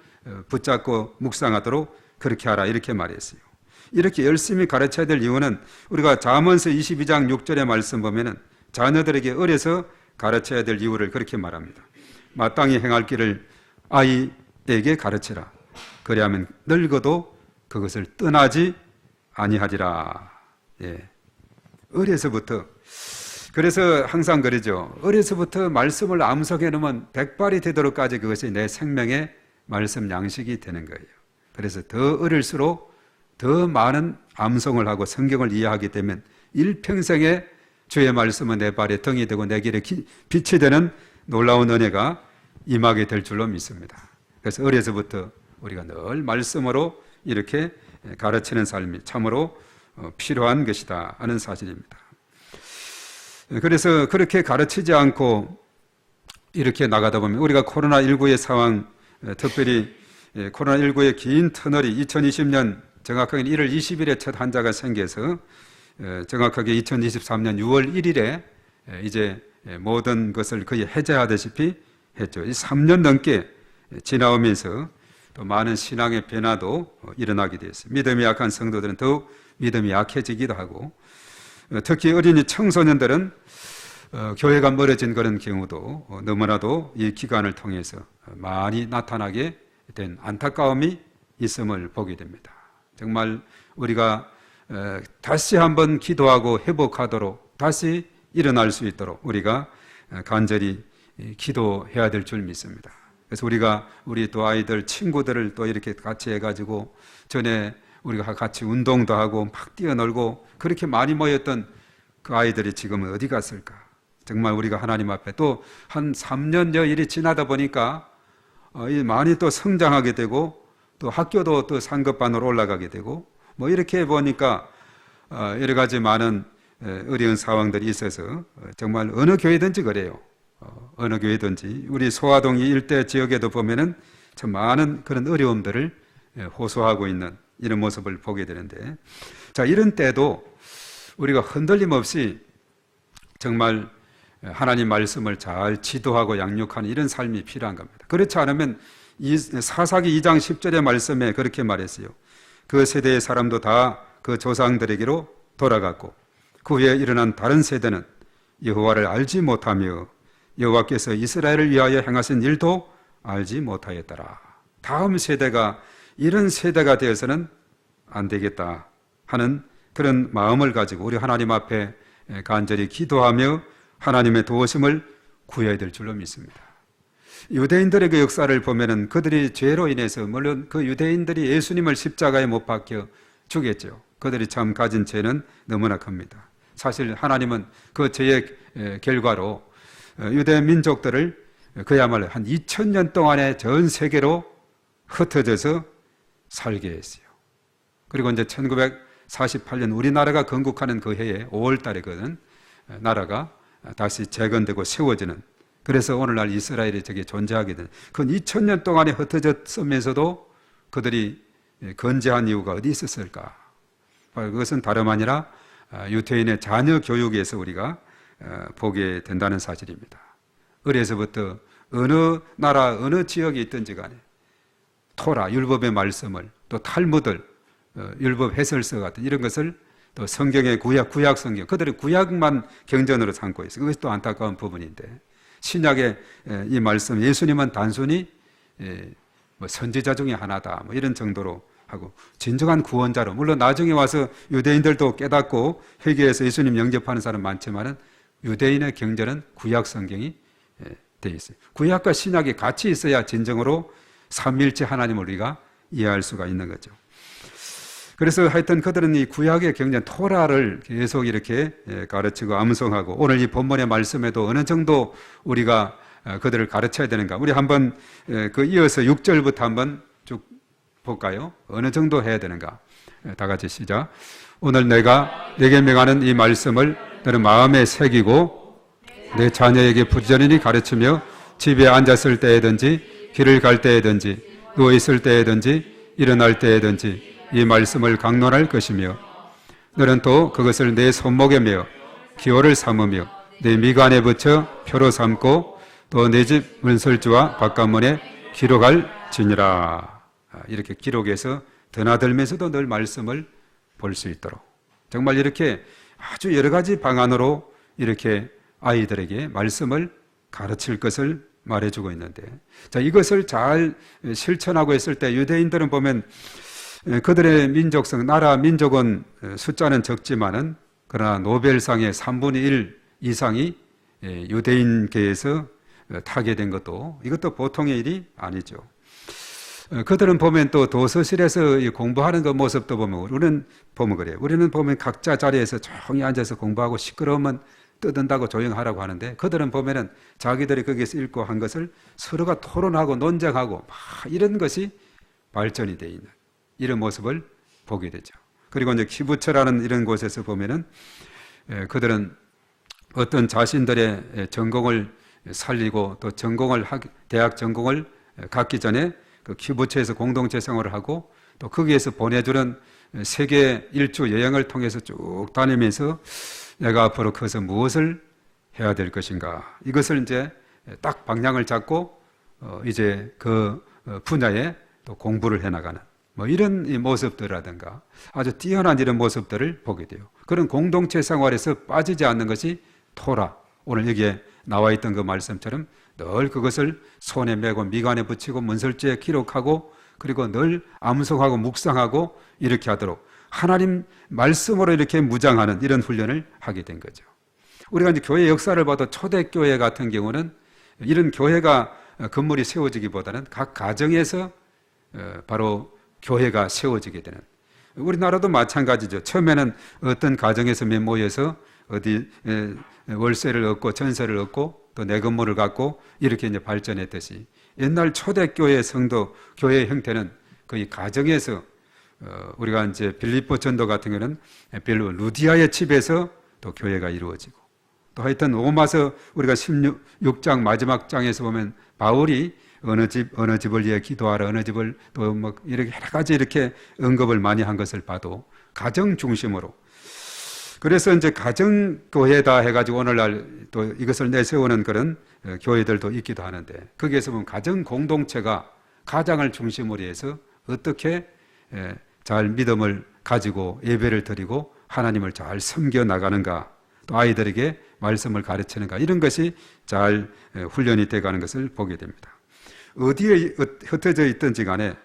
붙잡고 묵상하도록 그렇게 하라 이렇게 말했어요. 이렇게 열심히 가르쳐야 될 이유는 우리가 잠언서 22장 6절의 말씀 보면은 자녀들에게 어려서 가르쳐야 될 이유를 그렇게 말합니다. 마땅히 행할 길을 아이에게 가르치라. 그리하면 늙어도 그것을 떠나지 아니하리라. 예. 어려서부터. 그래서 항상 그러죠. 어려서부터 말씀을 암석해 놓으면 백발이 되도록까지 그것이 내 생명의 말씀 양식이 되는 거예요. 그래서 더 어릴수록 더 많은 암송을 하고 성경을 이해하게 되면 일평생에 주의 말씀은 내 발에 등이 되고 내 길에 빛이 되는 놀라운 은혜가 임하게 될 줄로 믿습니다. 그래서 어려서부터 우리가 늘 말씀으로 이렇게 가르치는 삶이 참으로 필요한 것이다 하는 사실입니다. 그래서 그렇게 가르치지 않고 이렇게 나가다 보면 우리가 코로나19의 상황, 특별히 코로나19의 긴 터널이 2020년 정확하게 1월 20일에 첫 환자가 생겨서 정확하게 2023년 6월 1일에 이제 모든 것을 거의 해제하다시피 했죠. 3년 넘게 지나오면서 또 많은 신앙의 변화도 일어나게 되었어요. 믿음이 약한 성도들은 더욱 믿음이 약해지기도 하고 특히 어린이 청소년들은 교회가 멀어진 그런 경우도 너무나도 이 기간을 통해서 많이 나타나게 된 안타까움이 있음을 보게 됩니다. 정말 우리가 다시 한번 기도하고 회복하도록 다시 일어날 수 있도록 우리가 간절히 기도해야 될 줄 믿습니다. 그래서 우리 또 아이들 친구들을 또 이렇게 같이 해가지고 전에 우리가 같이 운동도 하고 막 뛰어놀고 그렇게 많이 모였던 그 아이들이 지금은 어디 갔을까? 정말 우리가 하나님 앞에 또 한 3년여 일이 지나다 보니까 많이 또 성장하게 되고 또 학교도 또 상급반으로 올라가게 되고 뭐 이렇게 보니까 여러 가지 많은 어려운 상황들이 있어서 정말 어느 교회든지 그래요. 어느 교회든지 우리 소화동 이 일대 지역에도 보면은 참 많은 그런 어려움들을 호소하고 있는 이런 모습을 보게 되는데 자 이런 때도 우리가 흔들림 없이 정말 하나님 말씀을 잘 지도하고 양육하는 이런 삶이 필요한 겁니다. 그렇지 않으면 사사기 2장 10절의 말씀에 그렇게 말했어요. 그 세대의 사람도 다 그 조상들에게로 돌아갔고 그 후에 일어난 다른 세대는 여호와를 알지 못하며 여호와께서 이스라엘을 위하여 행하신 일도 알지 못하였더라. 다음 세대가 이런 세대가 되어서는 안 되겠다 하는 그런 마음을 가지고 우리 하나님 앞에 간절히 기도하며 하나님의 도우심을 구해야 될 줄로 믿습니다. 유대인들의 그 역사를 보면은 그들이 죄로 인해서 물론 그 유대인들이 예수님을 십자가에 못 박혀 죽였죠. 그들이 참 가진 죄는 너무나 큽니다. 사실 하나님은 그 죄의 결과로 유대 민족들을 그야말로 한 2000년 동안에 전 세계로 흩어져서 살게 했어요. 그리고 이제 1948년 우리나라가 건국하는 그 해에 5월 달에거든 나라가 다시 재건되고 세워지는 그래서 오늘날 이스라엘이 저게 존재하게 된 그 2000년 동안에 흩어졌으면서도 그들이 건재한 이유가 어디 있었을까? 그것은 다름 아니라 유태인의 자녀 교육에서 우리가 보게 된다는 사실입니다. 어려서부터 어느 나라 어느 지역에 있든지 간에 토라 율법의 말씀을 또 탈무들 율법 해설서 같은 이런 것을 또 성경의 구약 성경 그들이 구약만 경전으로 삼고 있어요. 그것이 또 안타까운 부분인데 신약의 이 말씀 예수님은 단순히 뭐 선지자 중에 하나다 뭐 이런 정도로 하고 진정한 구원자로 물론 나중에 와서 유대인들도 깨닫고 회개해서 예수님 영접하는 사람 많지만은 유대인의 경전은 구약 성경이 되어 있어요. 구약과 신약이 같이 있어야 진정으로 삼위일체 하나님을 우리가 이해할 수가 있는 거죠. 그래서 하여튼 그들은 이 구약의 경전 토라를 계속 이렇게 가르치고 암송하고 오늘 이 본문의 말씀에도 어느 정도 우리가 그들을 가르쳐야 되는가. 우리 한번 그 이어서 6절부터 한번 쭉 볼까요? 어느 정도 해야 되는가. 다 같이 시작. 오늘 내가 내게 명하는 이 말씀을 너는 마음에 새기고 내 자녀에게 부지런히 가르치며 집에 앉았을 때에든지 길을 갈 때에든지 누워 있을 때에든지 일어날 때에든지 이 말씀을 강론할 것이며 너는 또 그것을 내 손목에 메어 기호를 삼으며 내 미간에 붙여 표로 삼고 또 내 집 문설주와 바깥문에 기록할지니라. 이렇게 기록해서 드나들면서도 늘 말씀을 볼 수 있도록 정말 이렇게 아주 여러 가지 방안으로 이렇게 아이들에게 말씀을 가르칠 것을 말해주고 있는데, 자, 이것을 잘 실천하고 있을 때 유대인들은 보면 그들의 민족성, 나라 민족은 숫자는 적지만은 그러나 노벨상의 3분의 1 이상이 유대인계에서 타게 된 것도 이것도 보통의 일이 아니죠. 그들은 보면 또 도서실에서 공부하는 그 모습도 보면 우리는 보면 그래요. 우리는 보면 각자 자리에서 조용히 앉아서 공부하고 시끄러우면 떠든다고 조용하라고 하는데 그들은 보면은 자기들이 거기서 읽고 한 것을 서로가 토론하고 논쟁하고 막 이런 것이 발전이 되어 있는 이런 모습을 보게 되죠. 그리고 이제 키부처라는 이런 곳에서 보면은 그들은 어떤 자신들의 전공을 살리고 또 대학 전공을 갖기 전에 그 키부처에서 공동체 생활을 하고 또 거기에서 보내주는 세계 일주 여행을 통해서 쭉 다니면서 내가 앞으로 커서 무엇을 해야 될 것인가 이것을 이제 딱 방향을 잡고 이제 그 분야에 또 공부를 해나가는 뭐 이런 모습들이라든가 아주 뛰어난 이런 모습들을 보게 돼요. 그런 공동체 생활에서 빠지지 않는 것이 토라. 오늘 여기에 나와 있던 그 말씀처럼 늘 그것을 손에 메고 미간에 붙이고 문설주에 기록하고 그리고 늘 암송하고 묵상하고 이렇게 하도록 하나님 말씀으로 이렇게 무장하는 이런 훈련을 하게 된 거죠. 우리가 이제 교회 역사를 봐도 초대교회 같은 경우는 이런 교회가 건물이 세워지기보다는 각 가정에서 바로 교회가 세워지게 되는, 우리나라도 마찬가지죠. 처음에는 어떤 가정에서 모여서 어디 월세를 얻고 전세를 얻고 또 내 건물을 갖고 이렇게 이제 발전했듯이 옛날 초대교회 성도 교회의 형태는 거의 가정에서 우리가 이제 빌립보 전도 같은 경우는 루디아의 집에서 또 교회가 이루어지고 또 하여튼 로마서 우리가 16장 마지막 장에서 보면 바울이 어느 집을 위해 기도하라 어느 집을 또 뭐 이렇게 여러 가지 이렇게 언급을 많이 한 것을 봐도 가정 중심으로, 그래서 이제 가정교회다 해가지고 오늘날 또 이것을 내세우는 그런 교회들도 있기도 하는데 거기에서 보면 가정 공동체가 가장을 중심으로 해서 어떻게 잘 믿음을 가지고 예배를 드리고 하나님을 잘 섬겨 나가는가 또 아이들에게 말씀을 가르치는가 이런 것이 잘 훈련이 돼가는 것을 보게 됩니다. 어디에 흩어져 있든지 간에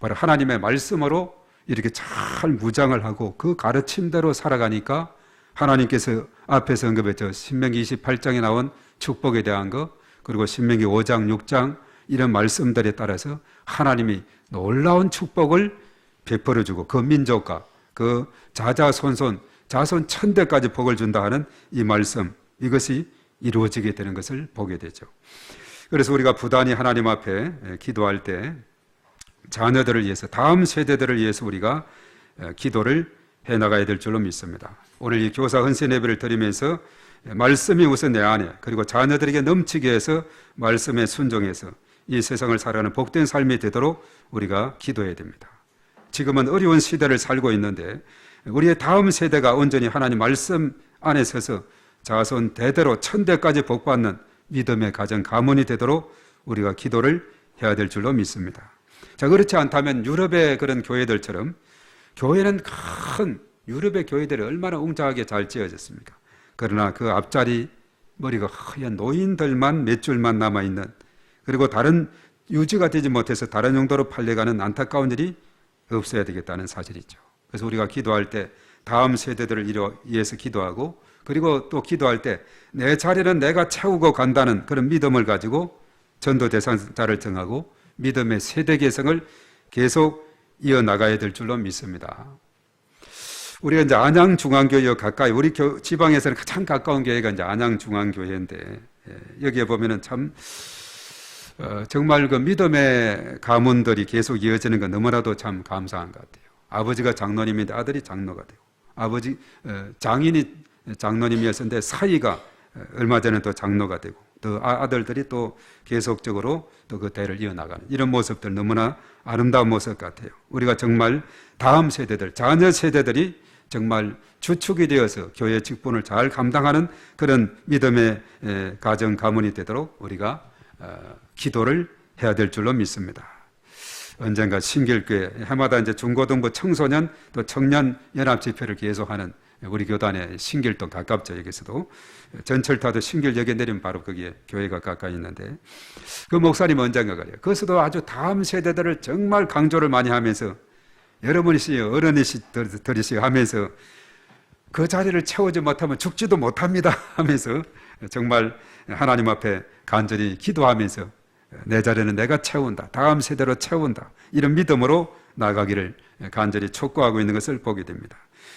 바로 하나님의 말씀으로 이렇게 잘 무장을 하고 그 가르침대로 살아가니까 하나님께서 앞에서 언급했죠. 신명기 28장에 나온 축복에 대한 것 그리고 신명기 5장 6장 이런 말씀들에 따라서 하나님이 놀라운 축복을 베풀어주고 그 민족과 그 자손 천대까지 복을 준다 하는 이 말씀 이것이 이루어지게 되는 것을 보게 되죠. 그래서 우리가 부단히 하나님 앞에 기도할 때 자녀들을 위해서 다음 세대들을 위해서 우리가 기도를 해나가야 될 줄로 믿습니다. 오늘 이 교사 헌신 예배를 드리면서 말씀이 우선 내 안에 그리고 자녀들에게 넘치게 해서 말씀에 순종해서 이 세상을 살아가는 복된 삶이 되도록 우리가 기도해야 됩니다. 지금은 어려운 시대를 살고 있는데 우리의 다음 세대가 온전히 하나님 말씀 안에 서서 자손 대대로 천대까지 복받는 믿음의 가정 가문이 되도록 우리가 기도를 해야 될 줄로 믿습니다. 자, 그렇지 않다면 유럽의 그런 교회들처럼 교회는 큰 유럽의 교회들이 얼마나 웅장하게 잘 지어졌습니까? 그러나 그 앞자리 머리가 하얀 노인들만 몇 줄만 남아있는 그리고 다른 유지가 되지 못해서 다른 용도로 팔려가는 안타까운 일이 없어야 되겠다는 사실이죠. 그래서 우리가 기도할 때 다음 세대들을 위해서 기도하고 그리고 또 기도할 때 내 자리는 내가 채우고 간다는 그런 믿음을 가지고 전도 대상자를 정하고 믿음의 세대 개성을 계속 이어나가야 될 줄로 믿습니다. 우리가 이제 안양중앙교회 가까이 우리 지방에서는 가장 가까운 교회가 이제 안양중앙교회인데 여기에 보면은 참 정말 그 믿음의 가문들이 계속 이어지는 건 너무나도 참 감사한 것 같아요. 아버지가 장로님인데 아들이 장로가 되고 아버지 장인이 장로님이었는데 사위가 얼마 전에 또 장로가 되고 또 아들들이 또 계속적으로 또 그 대를 이어나가는 이런 모습들 너무나 아름다운 모습 같아요. 우리가 정말 다음 세대들, 자녀 세대들이 정말 주축이 되어서 교회 직분을 잘 감당하는 그런 믿음의 가정 가문이 되도록 우리가 기도를 해야 될 줄로 믿습니다. 언젠가 신길교회 해마다 이제 중고등부 청소년 또 청년 연합 집회를 계속하는 우리 교단의 신길동 가깝죠. 여기서도 전철타도 신길역에 내리면 바로 거기에 교회가 가까이 있는데 그 목사님 언젠가 그래요. 그것도 아주 다음 세대들을 정말 강조를 많이 하면서 여러분이시여 어른이시여 하면서 그 자리를 채우지 못하면 죽지도 못합니다 하면서 정말 하나님 앞에 간절히 기도하면서 내 자리는 내가 채운다. 다음 세대로 채운다. 이런 믿음으로 나가기를 간절히 촉구하고 있는 것을 보게 됩니다.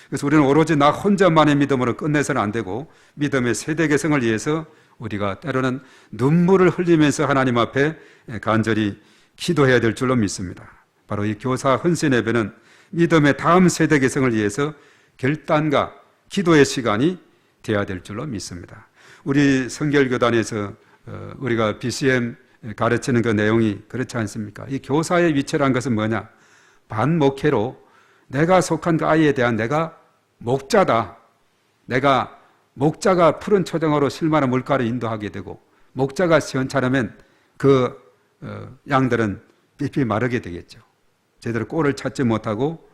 그래서 우리는 오로지 나 혼자만의 믿음으로 끝내서는 안 되고 믿음의 세대 개성을 위해서 우리가 때로는 눈물을 흘리면서 하나님 앞에 간절히 기도해야 될 줄로 믿습니다. 바로 이 교사 헌신 예배는 믿음의 다음 세대 개성을 위해서 결단과 기도의 시간이 되어야 될 줄로 믿습니다. 우리 성결교단에서 우리가 BCM 가르치는 그 내용이 그렇지 않습니까? 이 교사의 위치란 것은 뭐냐? 반목회로 내가 속한 그 아이에 대한 내가 목자다. 내가 목자가 푸른 초장으로 실만한 물가를 인도하게 되고 목자가 시원찮으면 그 양들은 삐삐 마르게 되겠죠. 제대로 꼴을 찾지 못하고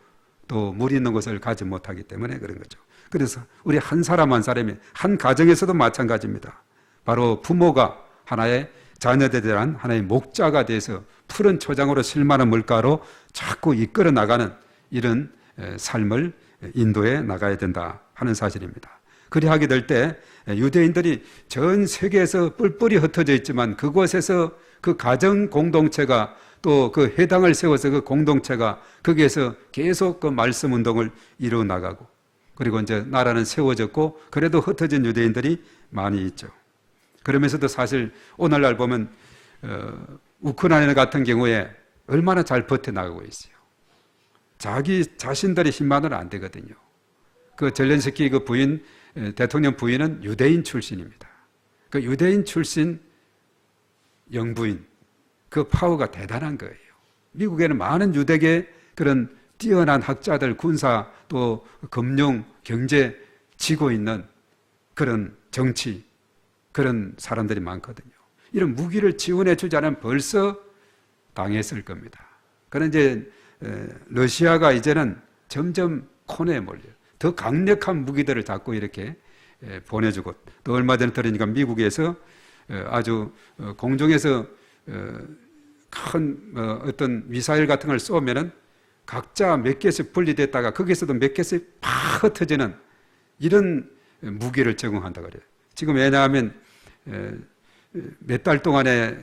또 물 있는 곳을 가지 못하기 때문에 그런 거죠. 그래서 우리 한 사람 한 사람이 한 가정에서도 마찬가지입니다. 바로 부모가 하나의 자녀들에 대한 하나의 목자가 돼서 푸른 초장으로 실만한 물가로 자꾸 이끌어 나가는 이런 삶을 인도해 나가야 된다 하는 사실입니다. 그리하게 될 때 유대인들이 전 세계에서 뿔뿔이 흩어져 있지만 그곳에서 그 가정 공동체가 또 그 회당을 세워서 그 공동체가 거기에서 계속 그 말씀 운동을 이루어 나가고 그리고 이제 나라는 세워졌고 그래도 흩어진 유대인들이 많이 있죠. 그러면서도 사실 오늘날 보면 우크라이나 같은 경우에 얼마나 잘 버텨나가고 있어요. 자기 자신들의 힘만으로는 안 되거든요. 그 젤렌스키 그 부인, 대통령 부인은 유대인 출신입니다. 그 유대인 출신 영부인, 그 파워가 대단한 거예요. 미국에는 많은 유대계 그런 뛰어난 학자들, 군사, 또 금융, 경제 지고 있는 그런 정치, 그런 사람들이 많거든요. 이런 무기를 지원해 주지 않으면 벌써 당했을 겁니다. 그런데 이제 러시아가 이제는 점점 코너에 몰려요. 더 강력한 무기들을 자꾸 이렇게 보내주고 또 얼마 전에 들으니까 미국에서 아주 공중에서 큰 어떤 미사일 같은 걸 쏘면은 각자 몇 개씩 분리됐다가 거기서도 몇 개씩 팍 흩어지는 이런 무기를 제공한다 그래요. 지금 왜냐하면 몇 달 동안에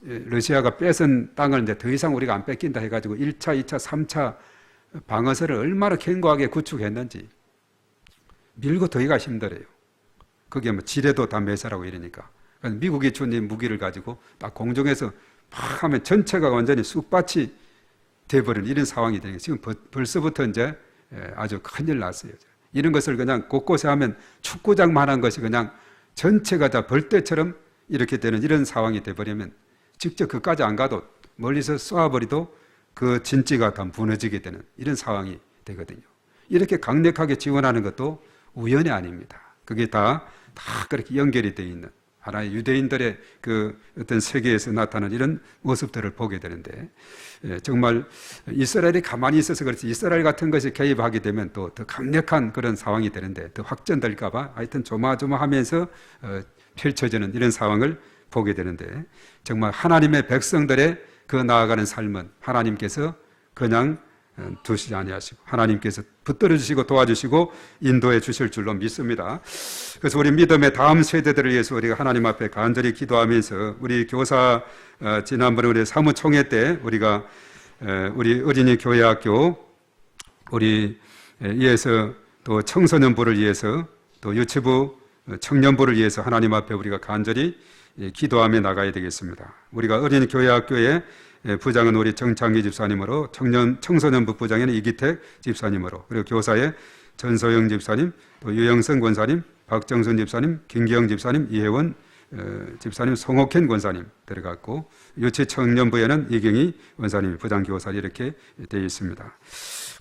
러시아가 뺏은 땅을 이제 더 이상 우리가 안 뺏긴다 해가지고 1차, 2차, 3차 방어선을 얼마나 견고하게 구축했는지 밀고 더기가 힘들어요. 그게 뭐 지뢰도 다 매설하고 이러니까. 미국이 준 이 무기를 가지고 딱 공중에서 팍 하면 전체가 완전히 쑥밭이 돼버리는 이런 상황이 되는 거예요. 지금 벌써부터 이제 아주 큰일 났어요. 이런 것을 그냥 곳곳에 하면 축구장만 한 것이 그냥 전체가 다 벌떼처럼 이렇게 되는 이런 상황이 돼버리면 직접 그까지 안 가도 멀리서 쏘아버리도 그 진지가 다 무너지게 되는 이런 상황이 되거든요. 이렇게 강력하게 지원하는 것도 우연이 아닙니다. 그게 다 그렇게 연결이 되어 있는 하나의 유대인들의 그 어떤 세계에서 나타나는 이런 모습들을 보게 되는데 정말 이스라엘이 가만히 있어서 그렇지 이스라엘 같은 것이 개입하게 되면 또 더 강력한 그런 상황이 되는데 더 확전될까 봐 하여튼 조마조마하면서 펼쳐지는 이런 상황을 보게 되는데 정말 하나님의 백성들의 그 나아가는 삶은 하나님께서 그냥 두시지 아니하시고 하나님께서 붙들어 주시고 도와주시고 인도해 주실 줄로 믿습니다. 그래서 우리 믿음의 다음 세대들을 위해서 우리가 하나님 앞에 간절히 기도하면서 우리 교사 지난번에 우리 사무총회 때 우리가 우리 어린이 교회학교 우리 이에서 또 청소년부를 위해서 또 유치부 청년부를 위해서 하나님 앞에 우리가 간절히 기도하며 나가야 되겠습니다. 우리가 어린 교회학교의 부장은 우리 정창기 집사님으로, 청소년부 부장에는 이기택 집사님으로, 그리고 교사의 전소영 집사님, 또 유영선 권사님, 박정순 집사님, 김기영 집사님, 이혜원 집사님, 송옥현 권사님 들어갔고, 유치 청년부에는 이경희 권사님, 부장교사 이렇게 되어 있습니다.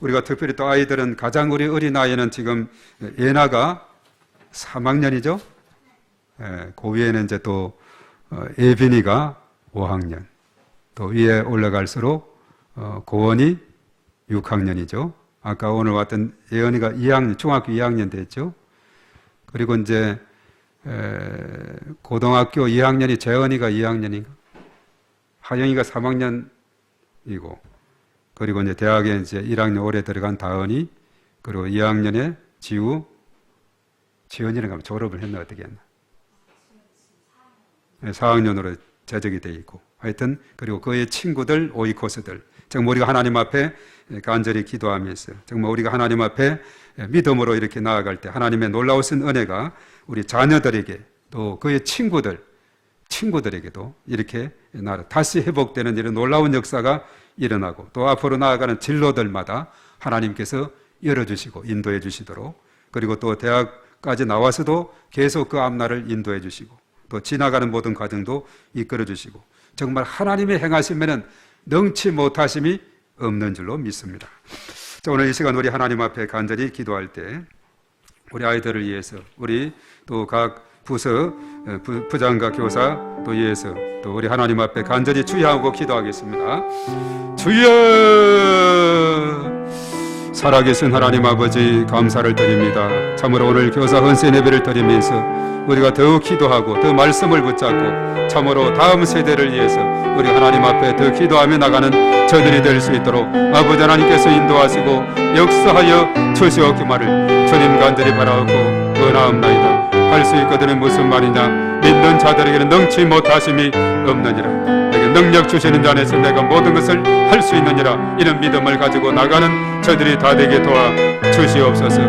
우리가 특별히 또 아이들은 가장 우리 어린 아이는 지금 예나가 3학년이죠. 그 위에는 이제 또 예빈이가 5학년, 또 위에 올라갈수록 고원이 6학년이죠. 아까 오늘 왔던 예언이가 2학년, 중학교 2학년 됐죠. 그리고 이제 고등학교 2학년이 재원이가 2학년인가, 하영이가 3학년이고, 그리고 이제 대학에 이제 1학년 올해 들어간 다은이, 그리고 2학년에 지원이는 가면 졸업을 했나 어떻게 했나? 4학년으로 재적이 돼 있고, 하여튼 그리고 그의 친구들, 오이코스들, 정말 우리가 하나님 앞에 간절히 기도하면서 정말 우리가 하나님 앞에 믿음으로 이렇게 나아갈 때 하나님의 놀라우신 은혜가 우리 자녀들에게 또 그의 친구들에게도 이렇게 다시 회복되는 이런 놀라운 역사가 일어나고, 또 앞으로 나아가는 진로들마다 하나님께서 열어주시고 인도해 주시도록, 그리고 또 대학까지 나와서도 계속 그 앞날을 인도해 주시고, 또 지나가는 모든 과정도 이끌어 주시고, 정말 하나님의 행하심에는 능치 못하심이 없는 줄로 믿습니다. 자, 오늘 이 시간 우리 하나님 앞에 간절히 기도할 때 우리 아이들을 위해서, 우리 또 각 부서 부장과 교사 또 위해서 또 우리 하나님 앞에 간절히 주의하고 기도하겠습니다. 주여, 살아계신 하나님 아버지 감사를 드립니다. 참으로 오늘 교사 헌신 예배를 드리면서 우리가 더욱 기도하고 더 말씀을 붙잡고 참으로 다음 세대를 위해서 우리 하나님 앞에 더 기도하며 나가는 저들이 될 수 있도록 아버지 하나님께서 인도하시고 역사하여 주시옵기만을 주님 간절히 바라옵고 원하옵나이다. 할 수 있거든은 무슨 말이냐? 믿는 자들에게는 능치 못하심이 없느니라. 내게 능력 주시는 자 안에서 내가 모든 것을 할 수 있느니라. 이런 믿음을 가지고 나가는 저들이 다 되게 도와 주시옵소서.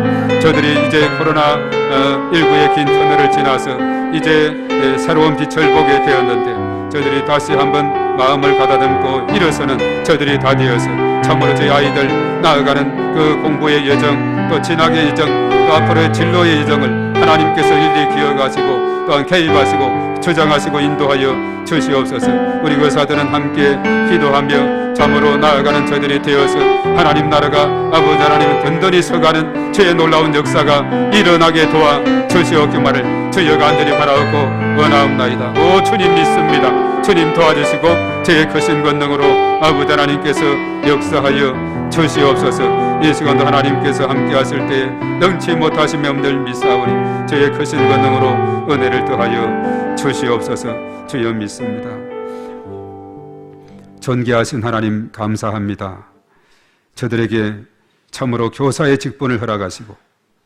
저들이 이제 코로나19의 긴 터널을 지나서 이제 새로운 빛을 보게 되었는데, 저들이 다시 한번 마음을 가다듬고 일어서는 저들이 다 되어서 참으로 저희 아이들 나아가는 그 공부의 여정, 또 진학의 여정, 또 앞으로의 진로의 여정을 하나님께서 일일이 기억하시고 또한 개입하시고 주장하시고 인도하여 주시옵소서. 우리 교사들은 함께 기도하며 참으로 나아가는 저들이 되어서 하나님 나라가 아버지 하나님 든든히 서가는 주의 놀라운 역사가 일어나게 도와 주시옵기만을 주여 간절히 바라옵고 원하옵나이다. 오 주님 믿습니다. 주님 도와주시고 주의 크신 권능으로 아버지 하나님께서 역사하여 주시옵소서. 이 시간도 하나님께서 함께 하실 때에 능치 못하심이 없는 믿사오니 주의 크신 권능으로 은혜를 더하여 주시옵소서. 주여 믿습니다. 존귀하신 하나님 감사합니다. 저들에게 참으로 교사의 직분을 허락하시고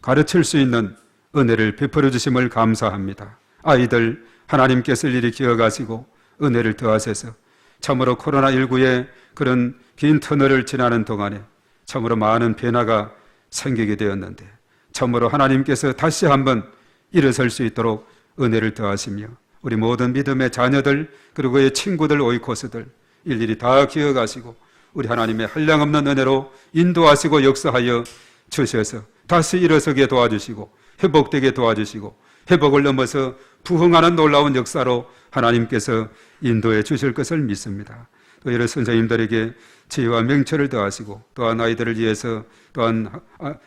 가르칠 수 있는 은혜를 베풀어 주심을 감사합니다. 아이들 하나님께서 일일이 기억하시고 은혜를 더하셔서 참으로 코로나19의 그런 긴 터널을 지나는 동안에 참으로 많은 변화가 생기게 되었는데 참으로 하나님께서 다시 한번 일어설 수 있도록 은혜를 더하시며 우리 모든 믿음의 자녀들 그리고 그의 친구들 오이코스들 일일이 다 기억하시고 우리 하나님의 한량없는 은혜로 인도하시고 역사하여 주셔서 다시 일어서게 도와주시고 회복되게 도와주시고 회복을 넘어서 부흥하는 놀라운 역사로 하나님께서 인도해 주실 것을 믿습니다. 또 여러 선생님들에게 지혜와 명철을 더하시고 또한 아이들을 위해서 또한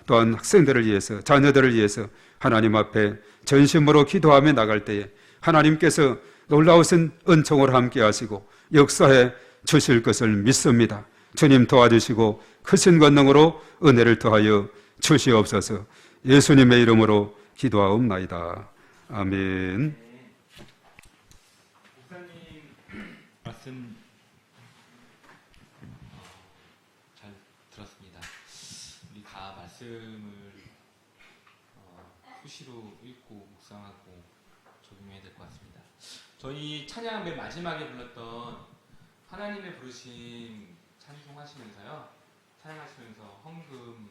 학생들을 위해서 자녀들을 위해서 하나님 앞에 전심으로 기도하며 나갈 때에 하나님께서 놀라우신 은총을 함께 하시고 역사해 주실 것을 믿습니다. 주님 도와주시고 크신 권능으로 은혜를 더하여 주시옵소서. 예수님의 이름으로 기도하옵나이다. 아멘. 목사님 말씀 잘 들었습니다. 우리 다 말씀을 수시로 읽고 묵상하고 적용해야 될 것 같습니다. 저희 찬양 맨 마지막에 불렀던 하나님의 부르심 찬송하시면서요, 찬양하시면서 헌금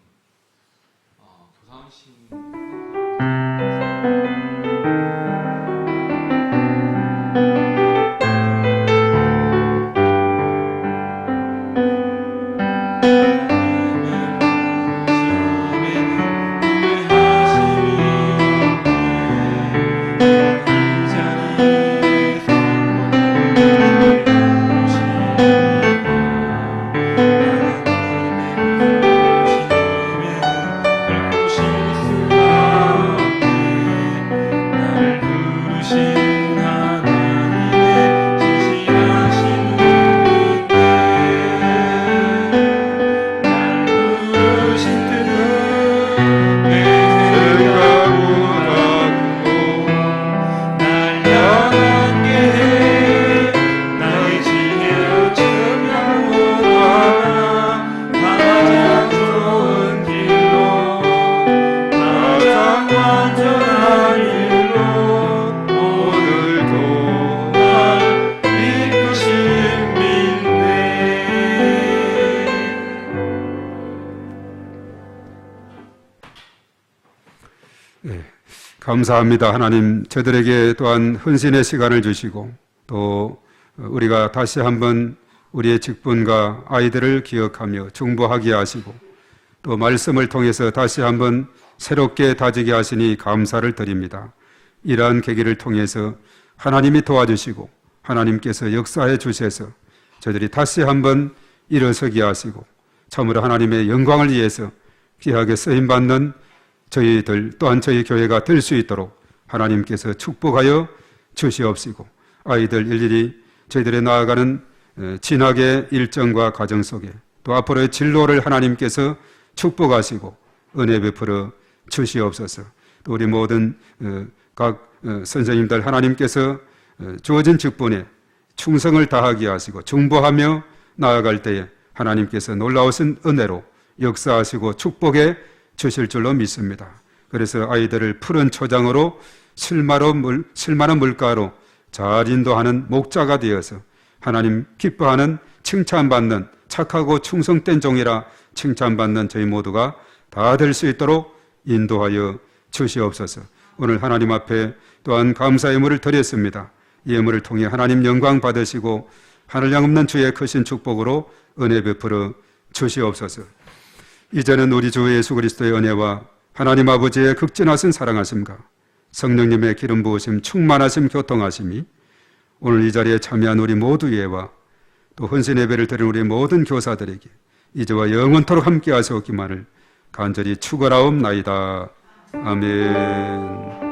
감사합니다. 하나님, 저들에게 또한 헌신의 시간을 주시고 또 우리가 다시 한번 우리의 직분과 아이들을 기억하며 중보하게 하시고 또 말씀을 통해서 다시 한번 새롭게 다지게 하시니 감사를 드립니다. 이러한 계기를 통해서 하나님이 도와주시고 하나님께서 역사해 주셔서 저들이 다시 한번 일어서게 하시고 참으로 하나님의 영광을 위해서 귀하게 쓰임받는 저희들 또한 저희 교회가 될 수 있도록 하나님께서 축복하여 주시옵시고 아이들 일일이 저희들의 나아가는 진학의 일정과 과정 속에 또 앞으로의 진로를 하나님께서 축복하시고 은혜 베풀어 주시옵소서. 또 우리 모든 각 선생님들 하나님께서 주어진 직분에 충성을 다하게 하시고 중보하며 나아갈 때에 하나님께서 놀라우신 은혜로 역사하시고 축복해 주실 줄로 믿습니다. 그래서 아이들을 푸른 초장으로 실만한 물가로 잘 인도하는 목자가 되어서 하나님 기뻐하는 칭찬받는 착하고 충성된 종이라 칭찬받는 저희 모두가 다 될 수 있도록 인도하여 주시옵소서. 오늘 하나님 앞에 또한 감사의 예물을 드렸습니다. 이 예물을 통해 하나님 영광 받으시고 하늘양 없는 주의 크신 축복으로 은혜 베풀어 주시옵소서. 이제는 우리 주 예수 그리스도의 은혜와 하나님 아버지의 극진하신 사랑하심과 성령님의 기름 부으심 충만하심 교통하심이 오늘 이 자리에 참여한 우리 모두에와 또 헌신 예배를 드린 우리 모든 교사들에게 이제와 영원토록 함께 하시옵기만을 간절히 축원하옵나이다. 아멘.